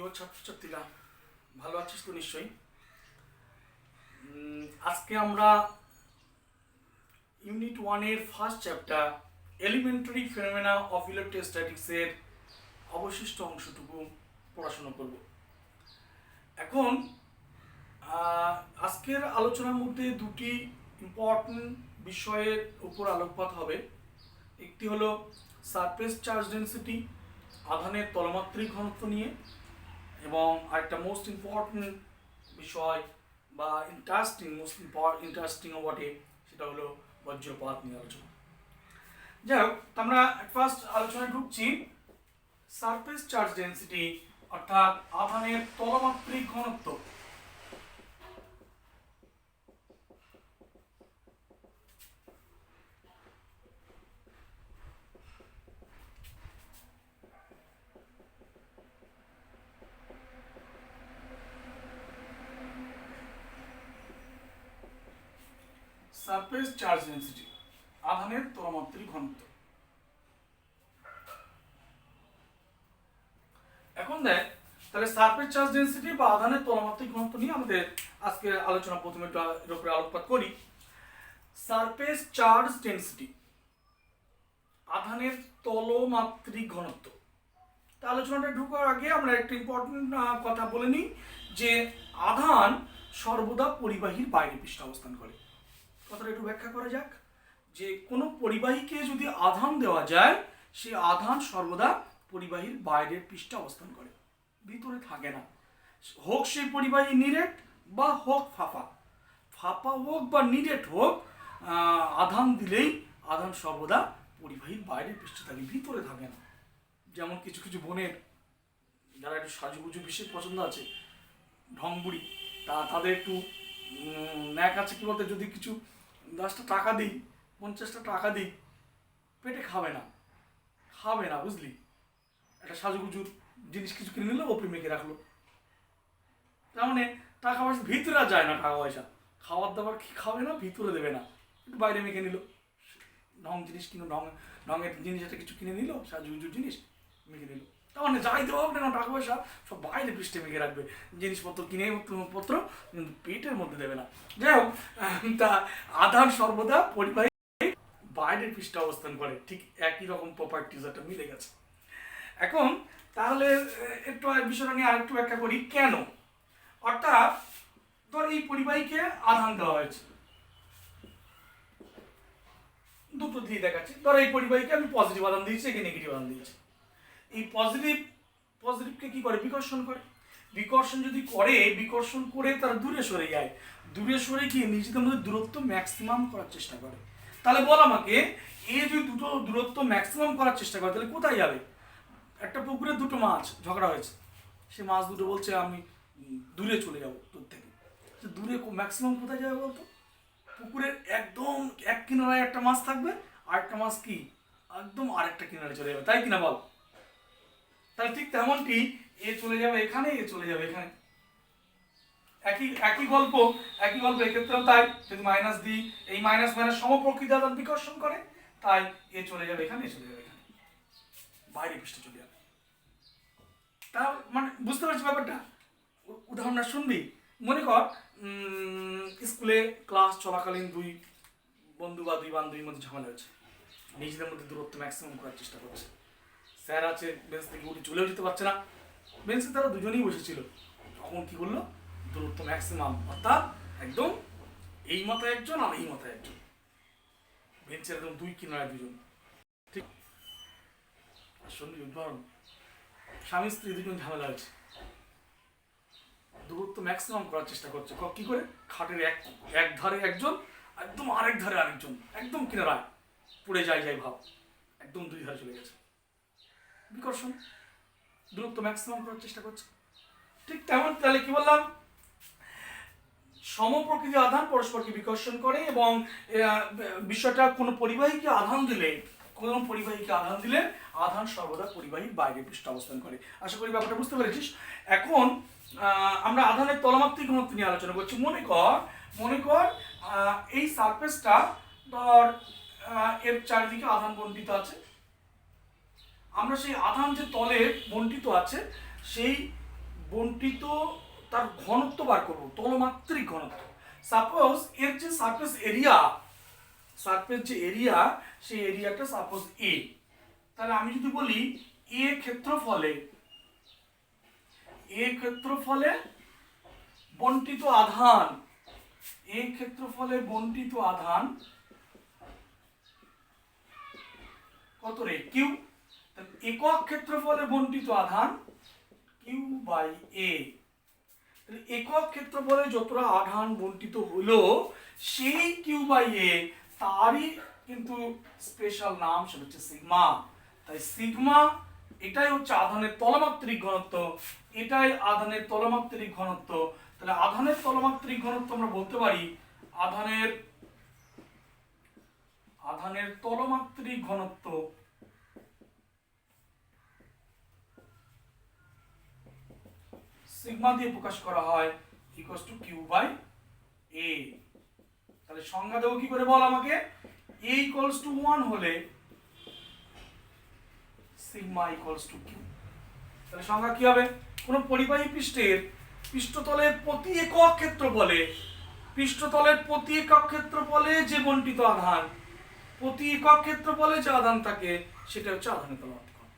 প্রিয় ছাত্রছাত্রীরা, ভালো আছিস তো নিশ্চয়ই। আজকে আমরা ইউনিট 1-এর first chapter elementary phenomena of ইলেকট্রোস্ট্যাটিক্সের অবশিষ্ট অংশটুকু পড়াশোনা করব। এখন আজকের আলোচনার মধ্যে দুটি ইম্পর্টেন্ট বিষয়ের উপর আলোকপাত হবে। একটি হলো সারফেস চার্জ ডেন্সিটি, আধানের তলমাত্রিক ঘনত্ব নিয়ে, এবং আরেকটা মোস্ট ইম্পর্টেন্ট বিষয় বা ইন্টারেস্টিং বটে, সেটা হলো বজ্রপাত নিয়ে আলোচনা। যাই হোক, আমরা ফার্স্ট আলোচনায় ঢুকছি। সারফেস চার্জ ডেন্সিটি অর্থাৎ আধানের তলমাত্রিক ঘনত্ব। সারফেস চার্জ ডেন্সিটি, আধানের তলমাত্রিক ঘনত্ব। এখন দেখ, তাহলে সারফেস চার্জ ডেন্সিটি বা আধানের তলমাত্রিক ঘনত্ব নিয়ে আমাদের আজকে আলোচনা প্রথমে একটু এর উপরে আলোকপাত করি। সারফেস চার্জ ডেন্সিটি, আধানের তলমাত্রিক ঘনত্ব। তা আলোচনাটা ঢোকার আগে আমরা একটা ইম্পর্টেন্ট কথা বলে নিই যে আধান সর্বদা পরিবাহীর বাইরে পৃষ্ঠে অবস্থান করে। কথাটা একটু ব্যাখ্যা করা যাক যে কোনো পরিবাহীকে যদি আধান দেওয়া যায়, সে আধান সর্বদা পরিবাহীর বাইরের পৃষ্ঠে অবস্থান করে, ভিতরে থাকে না। হোক সেই পরিবাহী নিরেট বা হোক ফাঁপা, ফাঁপা হোক বা নিরেট হোক, আধান দিলেই আধান সর্বদা পরিবাহীর বাইরের পৃষ্ঠে থাকে, ভিতরে থাকে না। যেমন কিছু কিছু বোনের যারা একটু সাজুগুজু বিশেষ পছন্দ আছে, ঢংবুড়ি, তাদের একটু ন্যাক আছে কি বলতে, যদি কিছু 10টা টাকা দিই, 50টা টাকা দিই, পেটে খাবে না, বুঝলি। একটা সাজুগুজুর জিনিস কিছু কিনে নিল, ওপরে মেখে রাখলো। তার মানে টাকা পয়সা ভিতরে যায় না, টাকা পয়সা খাওয়ার দাবার খাবে না, ভিতরে দেবে না, একটু বাইরে মেখে নিল। ঢং জিনিস ঢঙের জিনিস একটা কিছু কিনে নিল, সাজুগুজুর জিনিস মেখে নিল। তার মানে যাই দেওয়া হবে না, টাকা পয়সা সব বাইরে পৃষ্ঠে মেখে রাখবে, জিনিসপত্র কিনে পত্র, কিন্তু পেটের মধ্যে দেবে না। যাই হোক, তা আধান সর্বদা পরিবাহী বাইরের পৃষ্ঠে অবস্থান করে, ঠিক একই রকম প্রপার্টিজ একটা মিলে গেছে। এখন তাহলে একটু বিষয়টা নিয়ে আরেকটু ব্যাখ্যা করি কেন। অর্থাৎ ধর এই পরিবাহীকে আধান দেওয়া হয়েছে, দুটো দিয়ে দেখাচ্ছি। ধর এই পরিবাহীকে আমি পজিটিভ আধান দিয়েছি, একে নেগেটিভ আধান দিয়েছি। এই পজিটিভকে কি করে? বিকর্ষণ করে। বিকর্ষণ যদি করে, বিকর্ষণ করে তারা দূরে সরে যায়, দূরে সরে গিয়ে নিজেদের মধ্যে দূরত্ব ম্যাক্সিমাম করার চেষ্টা করে। তাহলে বল আমাকে, এ যদি দুটো দূরত্ব ম্যাক্সিমাম করার চেষ্টা করে, তাহলে কোথায় যাবে? একটা পুকুরে দুটো মাছ ঝগড়া হয়েছে, সে মাছ দুটো বলছে আমি দূরে চলে যাবো দূর থেকে। দূরে ম্যাক্সিমাম কোথায় যাবে বলতো? পুকুরের একদম এক কিনারায় একটা মাছ থাকবে, আর একটা মাছ কি একদম আরেকটা কিনারে চলে যাবে, তাই কিনা বল? তাহলে ঠিক তেমনটি এ চলে যাবে এখানে, এ চলে যাবে এখানে। একই গল্প এক্ষেত্রেও তাই। যদি মাইনাস দিই, এই মাইনাস সমপ্রকৃতি আধান বিকর্ষণ করে, তাই এ চলে যাবে এখানে, এ চলে যাবে এখানে, বাইরে পৃষ্ঠে চলে যাবে। তা মানে বুঝতে পারছি ব্যাপারটা? উদাহরণটা শুনবি। মনে কর স্কুলে ক্লাস চলাকালীন দুই বন্ধু বা দুই বান্ধবীর মধ্যে ঝামেলা হয়েছে, নিজেদের মধ্যে দূরত্ব ম্যাক্সিমাম করার চেষ্টা করছে। স্যার আছে, বেঞ্চ থেকে উঠে চলেও যেতে পারছে না, বেঞ্চে তারা দুজনেই বসেছিল। তখন কি করলো? দূরত্ব ম্যাক্সিমাম, অর্থাৎ একদম এই মাথায় একজন আর এই মাথায় একজন, বেঞ্চের একদম দুই কিনারায় দুজন। ঠিক শুনবি উদাহরণ, স্বামী স্ত্রী দুজন ঝামেলা হয়েছে, দূরত্ব ম্যাক্সিমাম করার চেষ্টা করছে। কি করে? খাটের এক ধারে একজন, একদম আরেক ধারে আরেকজন, একদম কিনারায় পড়ে যায় ভাব, একদম দুই ধারে চলে গেছে। বিকর্ষণ, দূরত্ব ম্যাক্সিমাম করার চেষ্টা করছে। ঠিক তেমন, তাহলে কি বললাম? সমপ্রকৃতি আধান পরস্পরকে বিকর্ষণ করে, এবং বিষয়টা কোনো পরিবাহীকে আধান দিলে, আধান সর্বদা পরিবাহীর বাইরে পৃষ্ঠে অবস্থান করে। আশা করি ব্যাপারটা বুঝতে পেরেছিস। এখন আমরা আধানের তলমাত্রিক ঘনত্ব নিয়ে আলোচনা করছি। মনে কর এই সারফেসটা ধর এর চারিদিকে আধান বন্টিত আছে। আমরা সেই আধান যে তলে বন্টিত আছে, সেই বন্টিত তার ঘনত্ব বার করব, তলমাত্রিক ঘনত্ব। সাপোজ এর যে সারফেস এরিয়া, সারফেস যে এরিয়া, সেই এরিয়াটা সাপোজ এ, তাহলে আমি যদি বলি এ ক্ষেত্রফলে বন্টিত আধান, এ ক্ষেত্রফলে বন্টিত আধান কত রে, কিউ। একক ক্ষেত্রফলে বন্টিত আধান কিউ বাই এ। একক ক্ষেত্রফলে যতটা আধান বন্টিত হলো সেই কিউ বাই এ, তারই কিন্তু স্পেশাল নাম, সেটা হচ্ছে সিগমা। তাই সিগমা এটাই হচ্ছে আধানের তলমাত্রিক ঘনত্ব, এটাই আধানের তলমাত্রিক ঘনত্ব। তাহলে আধানের তলমাত্রিক ঘনত্ব আমরা বলতে পারি আধানের তলমাত্রিক ঘনত্ব সিগমা দিয়ে প্রকাশ করা হয় ইকুয়ালস টু কিউ বাই এ। তাহলে সংজ্ঞা দেবো কি করে বল আমাকে, এ ইকুয়ালস টু 1 হলে সিগমা ইকুয়ালস টু কিউ। তাহলে সংজ্ঞা কি হবে, কোন পরিবাহী পৃষ্ঠের পৃষ্ঠতলের প্রতি একক ক্ষেত্রফলে যে বন্টিত আধান, প্রতি একক ক্ষেত্রফলে যে আধান থাকে সেটা হচ্ছে আধানের তলমাত্রিক ঘনত্ব।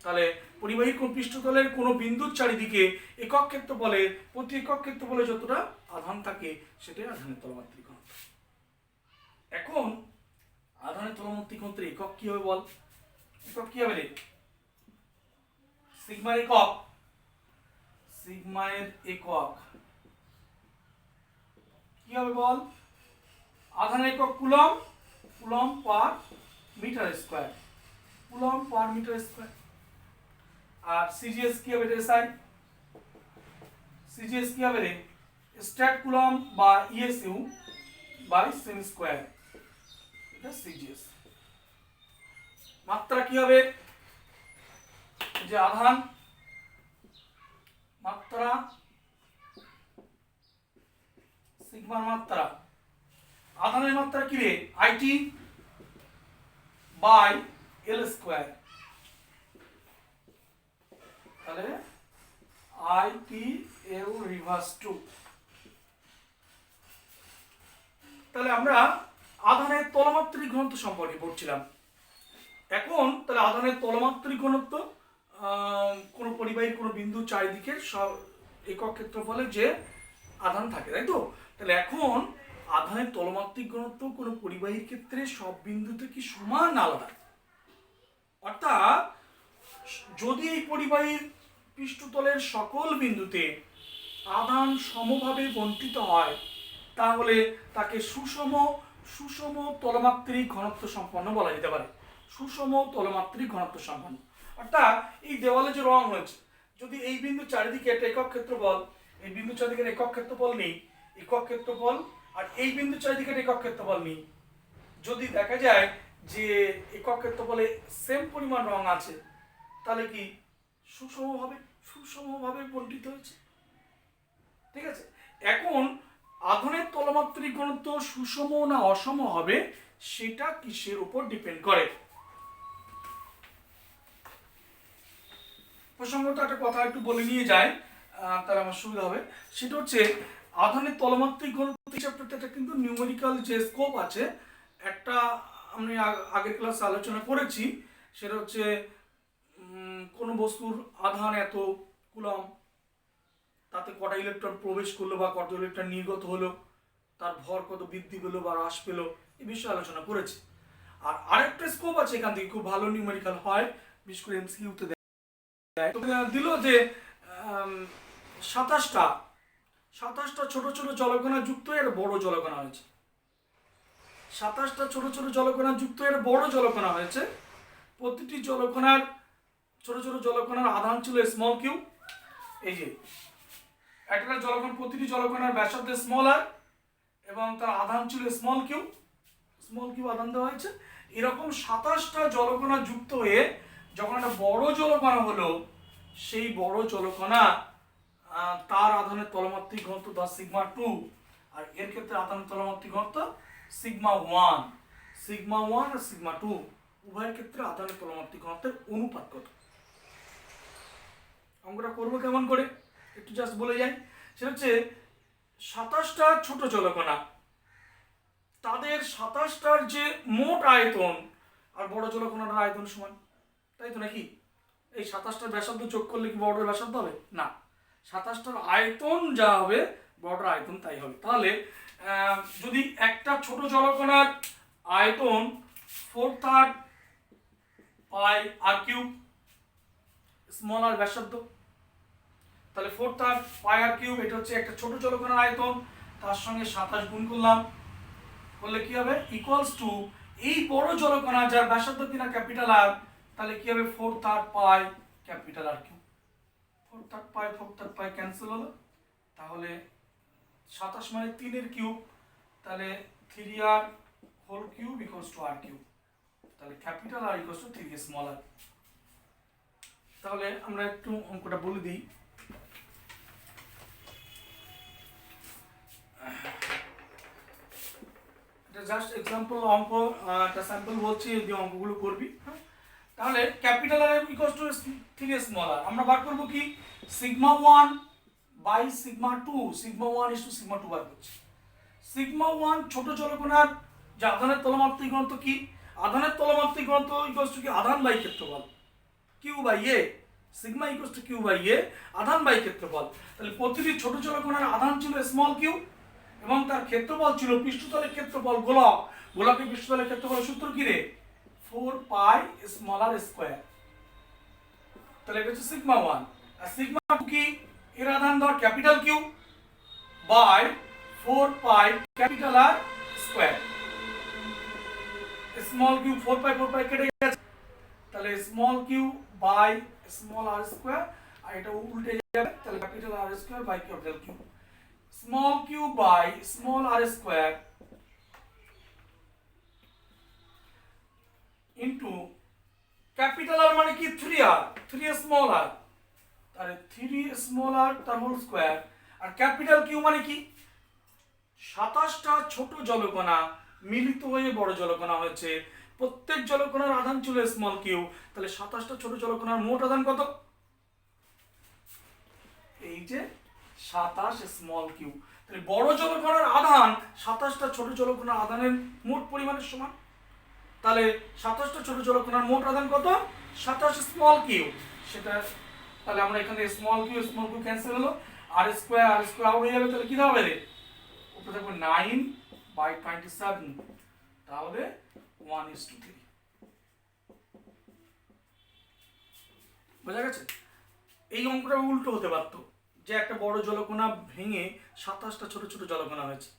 তাহলে পরিবাহী কোন পৃষ্ঠতলের কোন বিন্দুর চারিদিকে একক ক্ষেত্রফলে, প্রতি একক ক্ষেত্রফলে যতটা আধান থাকে সেটাই আধানের তলমাত্রিক ঘনত্ব। এখন আধানের তলমাত্রিক ঘনত্বের একক কি হবে বল, একক কি হবে রে, সিগমার একক, সিগমায়ের একক কি হবে বল, আধানের একক coulomb, coulomb per metre square, coulomb per metre square. আর সিজিএস কি হবে রে সাই, সিজিএস কি হবে রে, স্ট্যাট কুলম্ব বা ইএসইউ বাই সেমি স্কয়ার, এটা সিজিএস। মাত্রা কি হবে, যে আধান মাত্রা, সিগমার মাত্রা, আধানের মাত্রা কি রে, আইটি বাই এল স্কয়ার। তাহলে আইটি এল রিভার্স টু। তাহলে আমরা আধানের তলমাত্রিক ঘনত্ব সম্পর্কে পড়ছিলাম। এখন তাহলে আধানের তলমাত্রিক ঘনত্ব কোন পরিবাহীর কোন বিন্দু চারিদিকে একক ক্ষেত্রফলে যে আধান থাকে, তাই তো। তাহলে এখন আধানের তলমাত্রিক ঘনত্ব কোন পরিবাহীর ক্ষেত্রে সব বিন্দুতে কি সমান আলাদা, অর্থাৎ যদি এই পরিবাহীর পৃষ্ঠতলের সকল বিন্দুতে আধান সমভাবে বন্টিত হয় তাহলে তাকে সুষম তলমাত্রিক ঘনত্ব সম্পন্ন বলা যেতে পারে, সুষম তলমাত্রিক ঘনত্ব সম্পন্ন। অর্থাৎ এই দেওয়ালে যে রং হয়েছে, যদি এই বিন্দু চারিদিকে একটা একক ক্ষেত্রফল, এই বিন্দু চারিদিকে একক ক্ষেত্রফল নেই, একক ক্ষেত্রফল, আর এই বিন্দু চারিদিকে একক ক্ষেত্রফল নেই, যদি দেখা যায় যে একক ক্ষেত্রফলে সেম পরিমাণ রং আছে, তাহলে কি সুষমভাবে বন্টিত হয়েছে, ঠিক আছে। এখন আধানের তলমাত্রিক ঘনত্ব সুষম না অসম হবে সেটা কিসের উপর ডিপেন্ড করে, প্রসঙ্গত একটা কথা একটু বলে নিয়ে যায় তাহলে আমার সুবিধা হবে। সেটা হচ্ছে আধানের তলমাত্রিক ঘনত্ব চ্যাপ্টারটা কিন্তু নিউমেরিক্যাল যে স্কোপ আছে, একটা আমি আগের ক্লাসে আলোচনা করেছি, সেটা হচ্ছে কোন বস্তুর আধান এত কুলম্ব, তাতে কটা ইলেকট্রন প্রবেশ করলো বা কত ইলেকট্রন নির্গত হলো, তার ভর কত বৃদ্ধি পেলো বা হ্রাস পেলো, এই বিষয়ে আলোচনা করেছি। আর আরেকটা স্কোপ আছে এখান থেকে খুব ভালো নিউমেরিক্যাল হয়, বিশেষ করে এমসিকিউতে দেয়, দিল যে 27টা ছোট ছোট জলকণা যুক্ত এর বড় জলকণা হয়েছে, 27টা ছোট ছোট জলকণা যুক্ত এর বড় জলকণা হয়েছে। প্রতিটি জলকণার ছোট ছোট জলকণার আধান ছিল স্মল কিউ, এই যে একটা জলকণা, প্রতিটি জলকণার ব্যাসার্ধ স্মল আর এবং তার আধান ছিল স্মল কিউ আধান দেওয়া হয়েছে। এরকম 27টা জলকণা যুক্ত হয়ে যখন একটা বড় জলকণা হলো, সেই বড় জলকণা তার আধানের তলমাত্রিক ঘনত্ব দা সিগমা 2, আর এর ক্ষেত্রে আধানের তলমাত্রিক ঘনত্ব সিগমা 1 আর সিগমা 2 উভয়ের ক্ষেত্রে আধানের তলমাত্রিক ঘনত্বের অনুপাত কত। অঙ্কটা করবো কেমন করে একটু জাস্ট বলে যাই। সেটা হচ্ছে 27টা ছোট জলকণা, তাদের 27টার যে মোট আয়তন আর বড় জলকণার আয়তন সমান, তাই তো নাকি? এই 27টার ব্যাসার্ধ যোগ করলে কি বড়টার ব্যাসার্ধ হবে না, 27টার আয়তন যা হবে বড়টার আয়তন তাই হবে। তাহলে যদি একটা ছোট জলকণার আয়তন 4/3 পাই আর কিউব, স্মল আর ব্যাসার্ধ, তাহলে 4/3 পাই আর কিউব এটা হচ্ছে একটা ছোট জলকণার আয়তন, তার সঙ্গে 27 গুণ করলাম, করলে কি হবে ইকুয়ালস টু এই বড় জলকণা যার ব্যাসার্ধ কিনা ক্যাপিটাল আর, তাহলে কি হবে 4/3 pi capital R cube. 4/3 pi cancel হলো, তাহলে 27 মানে 3 এর কিউব, তাহলে 3r whole cube equals to r cube, তাহলে capital R equals to 3 small R. তাহলে আমরা একটু অঙ্কটা বলে দিই। এটা জাস্ট এক্সাম্পল অঙ্ক, একটা স্যাম্পল বলছি, যে অঙ্কগুলো করবি। তাহলে capital R equals to 3 small R, আমরা বার করব কি sigma 1 by sigma 2, sigma 1 is to sigma 2 বার করছি। সিগমা 1 ছোট জলকণার যে আধানের তলমাত্রিক ঘনত্ব কি, আধানের তলমাত্রিক ঘনত্ব ইকুয়ালস টু কি আধান বাই ক্ষেত্রফল, Q by A, sigma equals to Q by A, আধান বাই ক্ষেত্রফল। তাহলে প্রতিটি ছোট জলকণার আধান ছিল স্মল কিউ এবং তার ক্ষেত্রফল ছিল পৃষ্ঠতলের ক্ষেত্রফল গোলক, গোলকের পৃষ্ঠতলের ক্ষেত্রফলের সূত্র কি রে 4 পাই স্মল আর স্কয়ার। তাহলে এটা হচ্ছে সিগমা 1, আর সিগমা 2 কি এর আধান ধর capital Q by 4 pi capital R square. Small Q 4 pi কেটে গেছে, তাহলে small Q by small R square, আর এটা উল্টে যাবে, তাহলে capital R square by capital Q. Small Q by small R square into capital R মানে কি 3r, 3 স্মল আর, তাহলে 3 স্মল আর তার হোল স্কয়ার, আর ক্যাপিটাল কিউ মানে কি 27টা ছোট জলকণা মিলিত হয়ে বড় জলকণা হয়েছে, প্রত্যেক জলকণার আধান ছিল স্মল কিউ, তাহলে 27টা ছোট জলকণার মোট আধান কত, এই যে 27 স্মল কিউ। তাহলে বড় জলকণার আধান 27টা ছোট জলকণার আধানের মোট পরিমাণের সমান, তাহলে 27টা ছোট জলকণার মোট আধান কত 27 স্মল কিউ, সেটা তাহলে আমরা এখানে স্মল কিউ ক্যান্সেল হলো, আর স্কয়ার আউট হয়ে যাবে, তাহলে কি হবে রে উপরে থাকবে 9/27, তাহলে 1:3। বোঝা গেছে? এই অঙ্কটা উল্টো হতে পারতো, যে একটা বড় জলকণা ভেঙে 27টা ছোট ছোট জলকণা হয়েছে,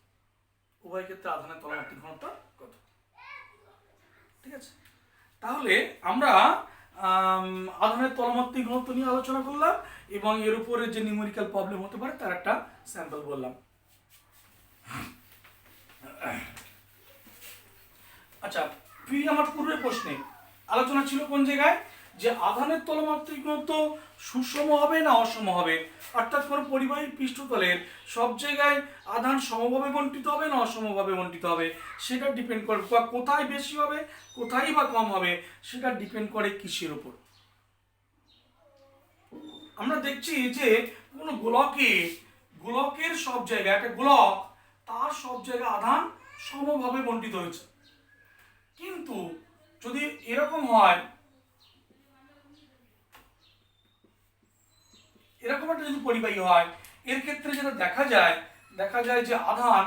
উভয় ক্ষেত্রে আধানের তলমাত্রিক ঘনত্ব কত। ঠিক আছে, তাহলে আমরা আধানের তলমাত্রিক ঘনত্ব নিয়ে আলোচনা করলাম এবং এর উপরে যে নিউমেরিক্যাল প্রবলেম হতে পারে তার একটা স্যাম্পল বললাম। আচ্ছা, আমার পূর্বের প্রশ্নে আলোচনা ছিল কোন জায়গায়, যে আধানের তলমাত্রিক ঘনত্ব সুষম হবে না অসম হবে, অর্থাৎ কোনো পরিবাহী পৃষ্ঠতলের সব জায়গায় আধান সমভাবে বণ্টিত হবে না অসমভাবে বণ্টিত হবে, সেটা ডিপেন্ড করে কোথায় বেশি হবে কোথায় বা কম হবে, সেটা ডিপেন্ড করে কিসের উপর। আমরা দেখছি যে কোনো গোলকের সব জায়গায়, একটা গোলক তার সব জায়গায় আধান সমভাবে বণ্টিত হয়েছে, কিন্তু যদি এরকম হয়, এরকম একটা যদি পরিবাহী হয়, এর ক্ষেত্রে যেটা দেখা যায় যে আধান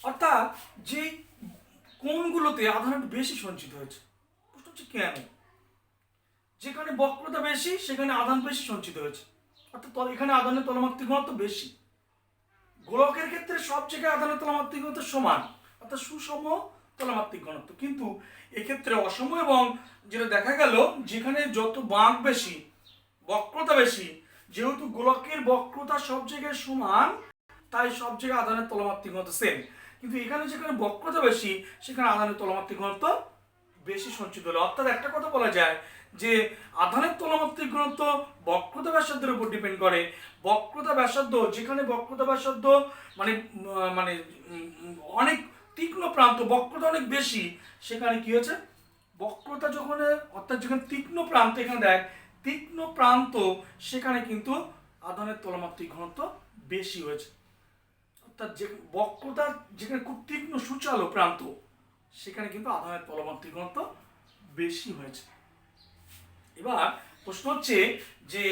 অর্থাৎ যে কোণগুলোতে আধান বেশি সঞ্চিত হয়েছে, প্রশ্ন হচ্ছে কেন, যেখানে বক্রতা বেশি সেখানে আধান বেশি সঞ্চিত হয়েছে, অর্থাৎ এখানে আধানের তলমাত্রিক ঘনত্ব বেশি। গোলকের ক্ষেত্রে সব জায়গায় আধানের তলমাত্রিক ঘনত্ব সমান, অর্থাৎ সুষম তলমাত্রিক ঘনত্ব, কিন্তু এক্ষেত্রে অসম, এবং যেটা দেখা গেল যেখানে যত বাঁক বেশি বক্রতা বেশি, যেহেতু গোলকের বক্রতা সব জায়গায় সমান তাই সব জায়গায় আধানের তলমাত্রিক ঘনত্ব সেম, কিন্তু এখানে যেখানে বক্রতা বেশি সেখানে আধানের তলমাত্রিক ঘনত্ব বেশি সঞ্চিত হলো। অর্থাৎ একটা কথা বলা যায় যে আধানের তলমাত্রিক ঘনত্ব বক্রতা ব্যাসার্ধের উপর ডিপেন্ড করে। বক্রতা ব্যাসার্ধ, যেখানে বক্রতা ব্যাসার্ধ মানে মানে অনেক তীক্ষ্ণ প্রান্ত, বক্রতা অনেক বেশি, সেখানে কি হয়েছে, বক্রতা যখন অর্থাৎ যেখানে তীক্ষ্ণ প্রান্ত, এখানে দেখ তীক্ষ্ণ প্রান্ত, সেখানে কিন্তু আধানের তলমাত্রিক ঘনত্ব বেশি হয়েছে। অর্থাৎ যে বক্রতা যেখানে খুব তীক্ষ্ণ সুচালো প্রান্ত, সেখানে কিন্তু আধানের তলমাত্রিক ঘনত্ব বেশি হয়েছে। এবার প্রশ্ন হচ্ছে যে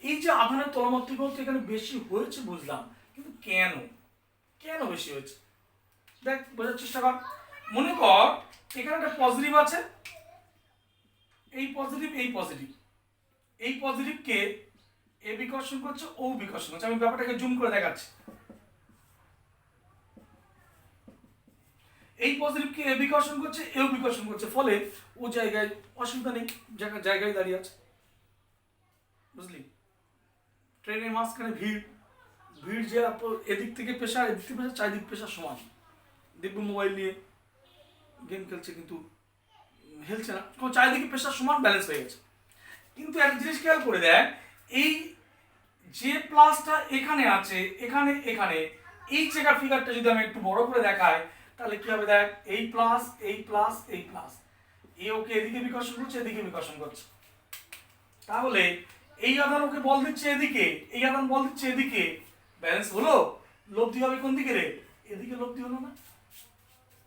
এই যে আধানের তলমাত্রিক ঘনত্ব এখানে বেশি হয়েছে বুঝলাম, কিন্তু কেন, কেন বেশি হয়েছে দেখ বোঝার চেষ্টা কর। মনে কর এখানে একটা পজিটিভ আছে, এই পজিটিভ এই পজিটিভ, এই পজিটিভকে এ বিকর্ষণ করছে, ও বিকর্ষণ করছে। আমি ব্যাপারটাকে জুম করে দেখাচ্ছি। এই পজিটিভকে এ বিকর্ষণ করছে, এও বিকর্ষণ করছে, ফলে ও জায়গায় অসুবিধা নেই, জায়গায় দাঁড়িয়ে আছে, বুঝলি। ট্রেনের মাঝখানে ভিড়, যে এদিক থেকে প্রেশার, এদিক থেকে প্রেশার, চারিদিক প্রেশার সমান, দেখবো মোবাইল নিয়ে গেম খেলছে কিন্তু হেলছে না, কারণ চারিদিকে প্রেশার সমান ব্যালেন্স হয়ে গেছে। কিন্তু একটা জিনিস খেয়াল করে দেখ, এই যে প্লাসটা এখানে আছে, এখানে এই জায়গার ফিগারটা যদি আমি একটু বড় করে দেখাই, তাহলে কি হবে দেখ, এই প্লাস এই প্লাস এই প্লাস, এ ওকে এদিকে বিকর্ষণ করছে, এদিকে বিকর্ষণ করছে। তাহলে এই আধান ওকে বল দিচ্ছে এদিকে, এই আধান বল দিচ্ছে এদিকে, ব্যালেন্স হলো? লব্ধি হবে কোন দিকে রে? এদিকে লব্ধি হলো না?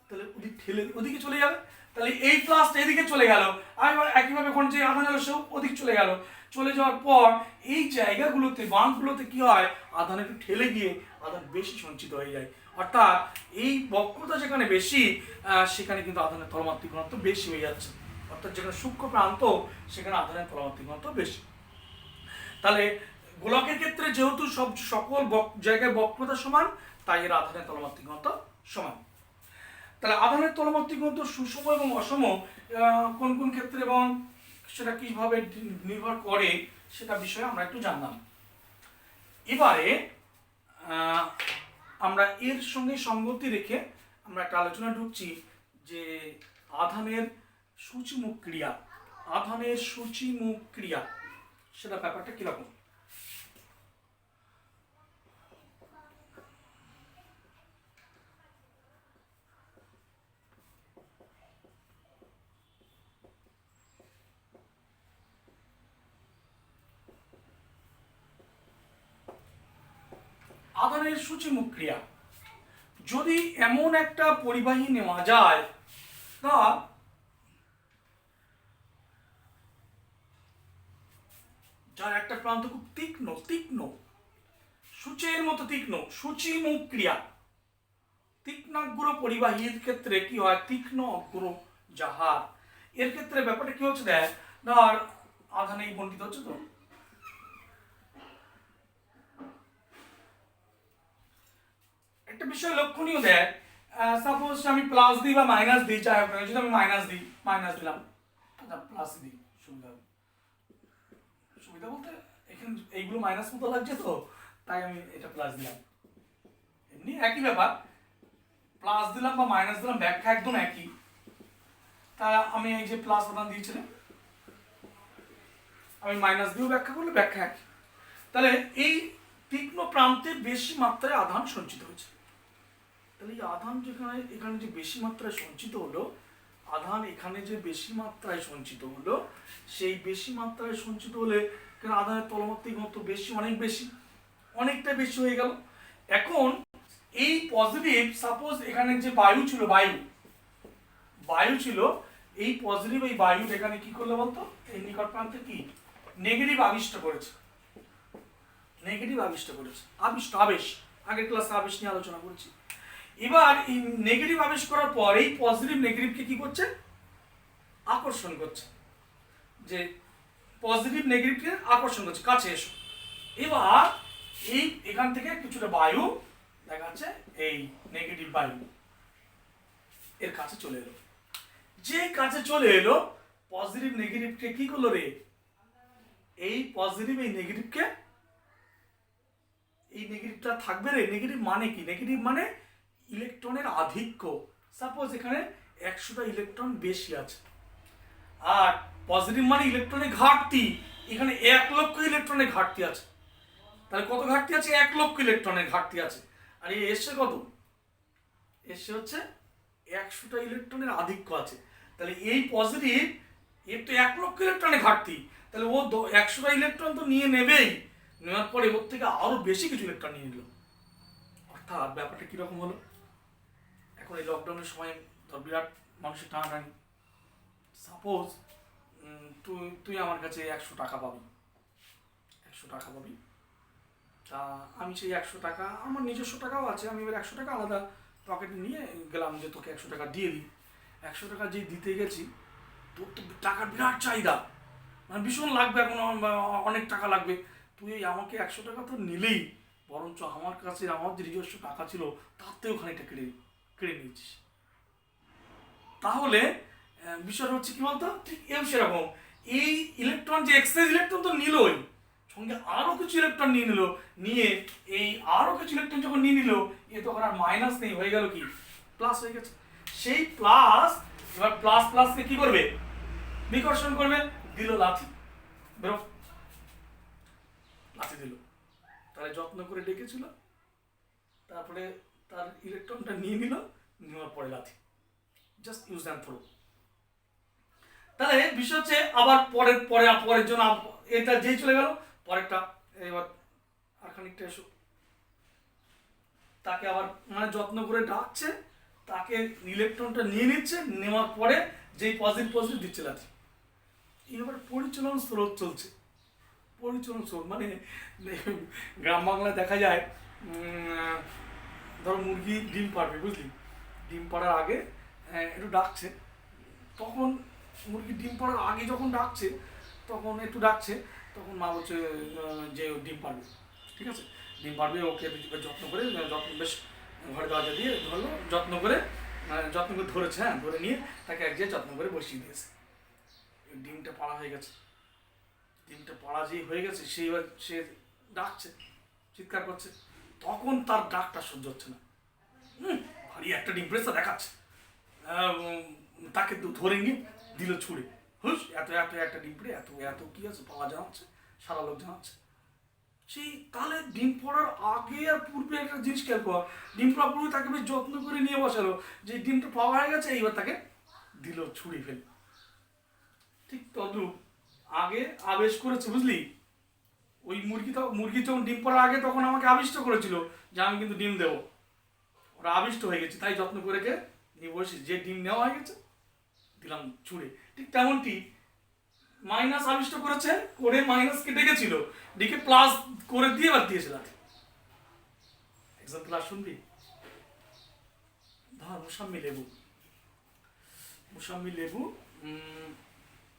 তাহলে ওদিক ঠেলে ওদিকে চলে যাবে। তাহলে এই প্লাসটা এদিকে চলে গেল, আর এবার একইভাবে কোন যে আধান এলো সেও ওদিক চলে গেল। চলে যাওয়ার পর এই জায়গাগুলোতে, বাঁকগুলোতে কি হয়, আধান একটু ঠেলে গিয়ে আধান বেশি সঞ্চিত হয়ে যায়। অর্থাৎ এই বক্রতা যেখানে বেশি, সেখানে কিন্তু আধানের তলমাত্রিক ঘনত্ব বেশি হয়ে যাচ্ছে। অর্থাৎ যেখানে সূক্ষ্ম প্রান্ত, সেখানে আধানের তলমাত্রিক ঘনত্ব বেশি। তাহলে গোলকের ক্ষেত্রে যেহেতু সকল জায়গায় বক্রতা সমান, তাই এর আধানের তলমাত্রিক ঘনত্ব সমান। তাহলে আধানের তলমাত্রিক ঘনত্ব সুষম এবং অসম কোন কোন ক্ষেত্রে এবং সেটা কিভাবে নির্ভর করে, সেটা বিষয়ে আমরা একটু জানলাম। এবারে আমরা এর সঙ্গে সঙ্গতি রেখে আমরা একটা আলোচনা ঢুকছি যে আধানের সূচিমুখ ক্রিয়া, আধানের সূচিমুখ ক্রিয়া, সেটা ব্যাপারটা কিরকম। আধানের সূচিমুখ ক্রিয়া, যদি এমন একটা পরিবাহী নেওয়া যায়, তা যার একটা প্রান্ত খুব তীক্ষ্ণ সূচের মতো তীক্ষ্ণ, সূচিমুখ ক্রিয়া। তীক্ষ্ণাগ্র পরিবাহীর ক্ষেত্রে কি হয়, তীক্ষ্ণ অগ্র জাহার, এর ক্ষেত্রে ব্যাপারটা কি হচ্ছে দেখ, ধর আধানে বন্টিত হচ্ছে, তো একটা বিষয় লক্ষণীয় দেখ, সাপোজ আমি প্লাস দিই বা মাইনাস দিই, যাই হোক, যদি আমি মাইনাস দিলাম, প্লাস দিই, সুবিধা বলতে এখানে এইগুলো মাইনাস মতো লাগছে, তো তাই আমি এটা প্লাস দিলাম। এমনি একই ব্যাপার, প্লাস দিলাম বা মাইনাস দিলাম, ব্যাখ্যা একদম একই। তা আমি এই যে প্লাস বানান দিয়েছিলাম, আমি মাইনাস দিয়েও ব্যাখ্যা করলে ব্যাখ্যা একই। তাহলে এই তীক্ষ্ণ প্রান্তে বেশি মাত্রায় আধান সঞ্চিত হয়েছে। তাহলে এই আধান যেখানে এখানে যে বেশি মাত্রায় সঞ্চিত হলো, আধান এখানে যে বেশি মাত্রায় সঞ্চিত হলো, সেই বেশি মাত্রায় সঞ্চিত হলে কেন আধানের তলমাত্রিক ঘনত্ব বেশি, অনেকটা বেশি হয়ে গেল। এখন এই পজিটিভ, সাপোজ এখানে যে বায়ু ছিল, এই পজিটিভ এই বায়ু এখানে কি করলো বলতো, এই নিকট প্রান্তে কি নেগেটিভ আবিষ্ট করেছে, আবেশ, আগের ক্লাসে আবেশ নিয়ে আলোচনা করেছি। এবার এই নেগেটিভ আবেশ করার পর এই পজিটিভ নেগেটিভকে কি করছে, আকর্ষণ করছে, যে পজিটিভ নেগেটিভকে আকর্ষণ করছে, কাছে এসো। এবার এই এখান থেকে কিছুটা বায়ু দেখা যাচ্ছে এই নেগেটিভ বায়ু এর কাছে চলে এলো, যে কাছে চলে এলো, পজিটিভ নেগেটিভকে কি করলো রে, এই পজিটিভ এই নেগেটিভকে, এই নেগেটিভটা থাকবে রে। নেগেটিভ মানে কি, নেগেটিভ মানে ইলেকট্রনের আধিক্য। সাপোজ এখানে 100টা ইলেকট্রন বেশি আছে, আর পজিটিভ মানে ইলেকট্রনের ঘাটতি, এখানে 1 লক্ষ ইলেকট্রনের ঘাটতি আছে। তাহলে কত ঘাটতি আছে? 1 লক্ষ ইলেকট্রনের ঘাটতি আছে। আর এই এসছে কত? এসছে হচ্ছে 100টা ইলেকট্রনের আধিক্য আছে। তাহলে এই পজিটিভ, এর তো 1 লক্ষ ইলেকট্রনের ঘাটতি, তাহলে ও 100টা ইলেকট্রন তো নিয়ে নেবেই, নেওয়ার পরে ওর থেকে আরো বেশি কিছু ইলেকট্রন নিয়ে নিল। অর্থাৎ ব্যাপারটা কিরকম হলো? এখন এই লকডাউনের সময় তোর বিরাট মানুষের টানাটানি। সাপোজ তুই আমার কাছে 100 টাকা পাবি, 100 টাকা পাবি। তা আমি সেই 100 টাকা, আমার নিজস্ব টাকাও আছে, আমি এবার 100 টাকা আলাদা পকেটে নিয়ে গেলাম যে তোকে 100 টাকা দিয়ে দিই। 100 টাকা যে দিতে গেছি, তোর তো টাকার বিরাট চাহিদা, মানে ভীষণ লাগবে, এখন অনেক টাকা লাগবে। তুই আমাকে 100 টাকা তো নিলেই, বরঞ্চ আমার কাছে আমার যে নিজস্ব টাকা ছিল তার থেকেও খানিকটা কেড়ে নিয়েছিস। তাহলে বিষয়টা হচ্ছে কি বলতো, ঠিক এও সেরকম। এই ইলেকট্রন যে এক্সচেঞ্জ ইলেকট্রন তো নিলই, সঙ্গে আরো কিছু ইলেকট্রন নিয়ে নিল, নিয়ে এই আরো কিছু ইলেকট্রন যখন নিয়ে নিল, এ তখন আর মাইনাস নেই, হয়ে গেল কি প্লাস হয়ে গেছে। সেই প্লাস এবার প্লাস প্লাসকে কি করবে? বিকর্ষণ করবে, দিল লাথি, বেরো, লাথি দিল। তাহলে যত্ন করে ডেকেছিল, তারপরে তার ইলেকট্রনটা নিয়ে নিল, নেওয়ার পরে লাথি, জাস্ট ইউজ অ্যান্ড থ্রো। তাহলে বিষয় হচ্ছে আবার পরের জন্য এটা যেই চলে গেল, পরেরটা এবার আর খানিকটা এসো, তাকে আবার মানে যত্ন করে ডাকছে, তাকে ইলেকট্রনটা নিয়ে নিচ্ছে, নেওয়ার পরে যেই পজিটিভ দিচ্ছে লাথি। এবার পরিচালন স্রোত চলছে, পরিচালন স্রোত মানে গ্রাম বাংলায় দেখা যায়, ধরো মুরগি ডিম পাড়বে, বুঝলি, ডিম পাড়ার আগে একটু ডাকছে, তখন মুরগি ডিম পাড়ার আগে যখন ডাকছে, তখন একটু ডাকছে, তখন মা বলছে যে ডিম পাড়বে, ঠিক আছে, ডিম পাড়বে, ওকে যত্ন করে বেশ ঘরে দরজা দিয়ে ধরলো, যত্ন করে ধরেছে, হ্যাঁ, ধরে নিয়ে তাকে এক জায়গায় যত্ন করে বসিয়ে দিয়েছে। ডিমটা পাড়া হয়ে গেছে, ডিমটা পাড়া যেই হয়ে গেছে, সে ডাকছে, চিৎকার করছে, তখন তার ডাকটা সহ্য হচ্ছে না, ভারী একটা ডিম প্রেসটা দেখাচ্ছে, তাকে ধরে নিয়ে দিল ছুড়ে, হুস, এত একটা ডিম পড়ে এত কি আছে পাওয়া জানাচ্ছে, সারা লোক জানাচ্ছে। সেই তাহলে ডিম পড়ার আগে আর পূর্বে একটা জিনিস খেয়াল কর, ডিম পড়ার পূর্বে তাকে বেশ যত্ন করে নিয়ে বসালো, যে ডিমটা পাওয়া হয়ে গেছে, এইবার তাকে দিল ছুড়ে ফেল। ঠিক তদ্রুপ আগে আবেশ করেছে, বুঝলি, ওই মুরগি যখন ডিম পড়ার আগে তখন আমাকে আবিষ্ট করেছিল যে আমি কিন্তু ডিম দেবো, ওরা আবিষ্ট হয়ে গেছে, তাই যত্ন করে নিয়ে বসে, যে ডিম নেওয়া হয়ে গেছে দিলাম ছুড়ে। ঠিক তেমনটি মাইনাস আবিষ্ট করেছে, করে মাইনাসকে ডেকেছিল, ডেকে প্লাস করে দিয়ে এবার দিয়েছিল। এক্সাম্পল আর শুনবি, ধর মুসাম্মি লেবু,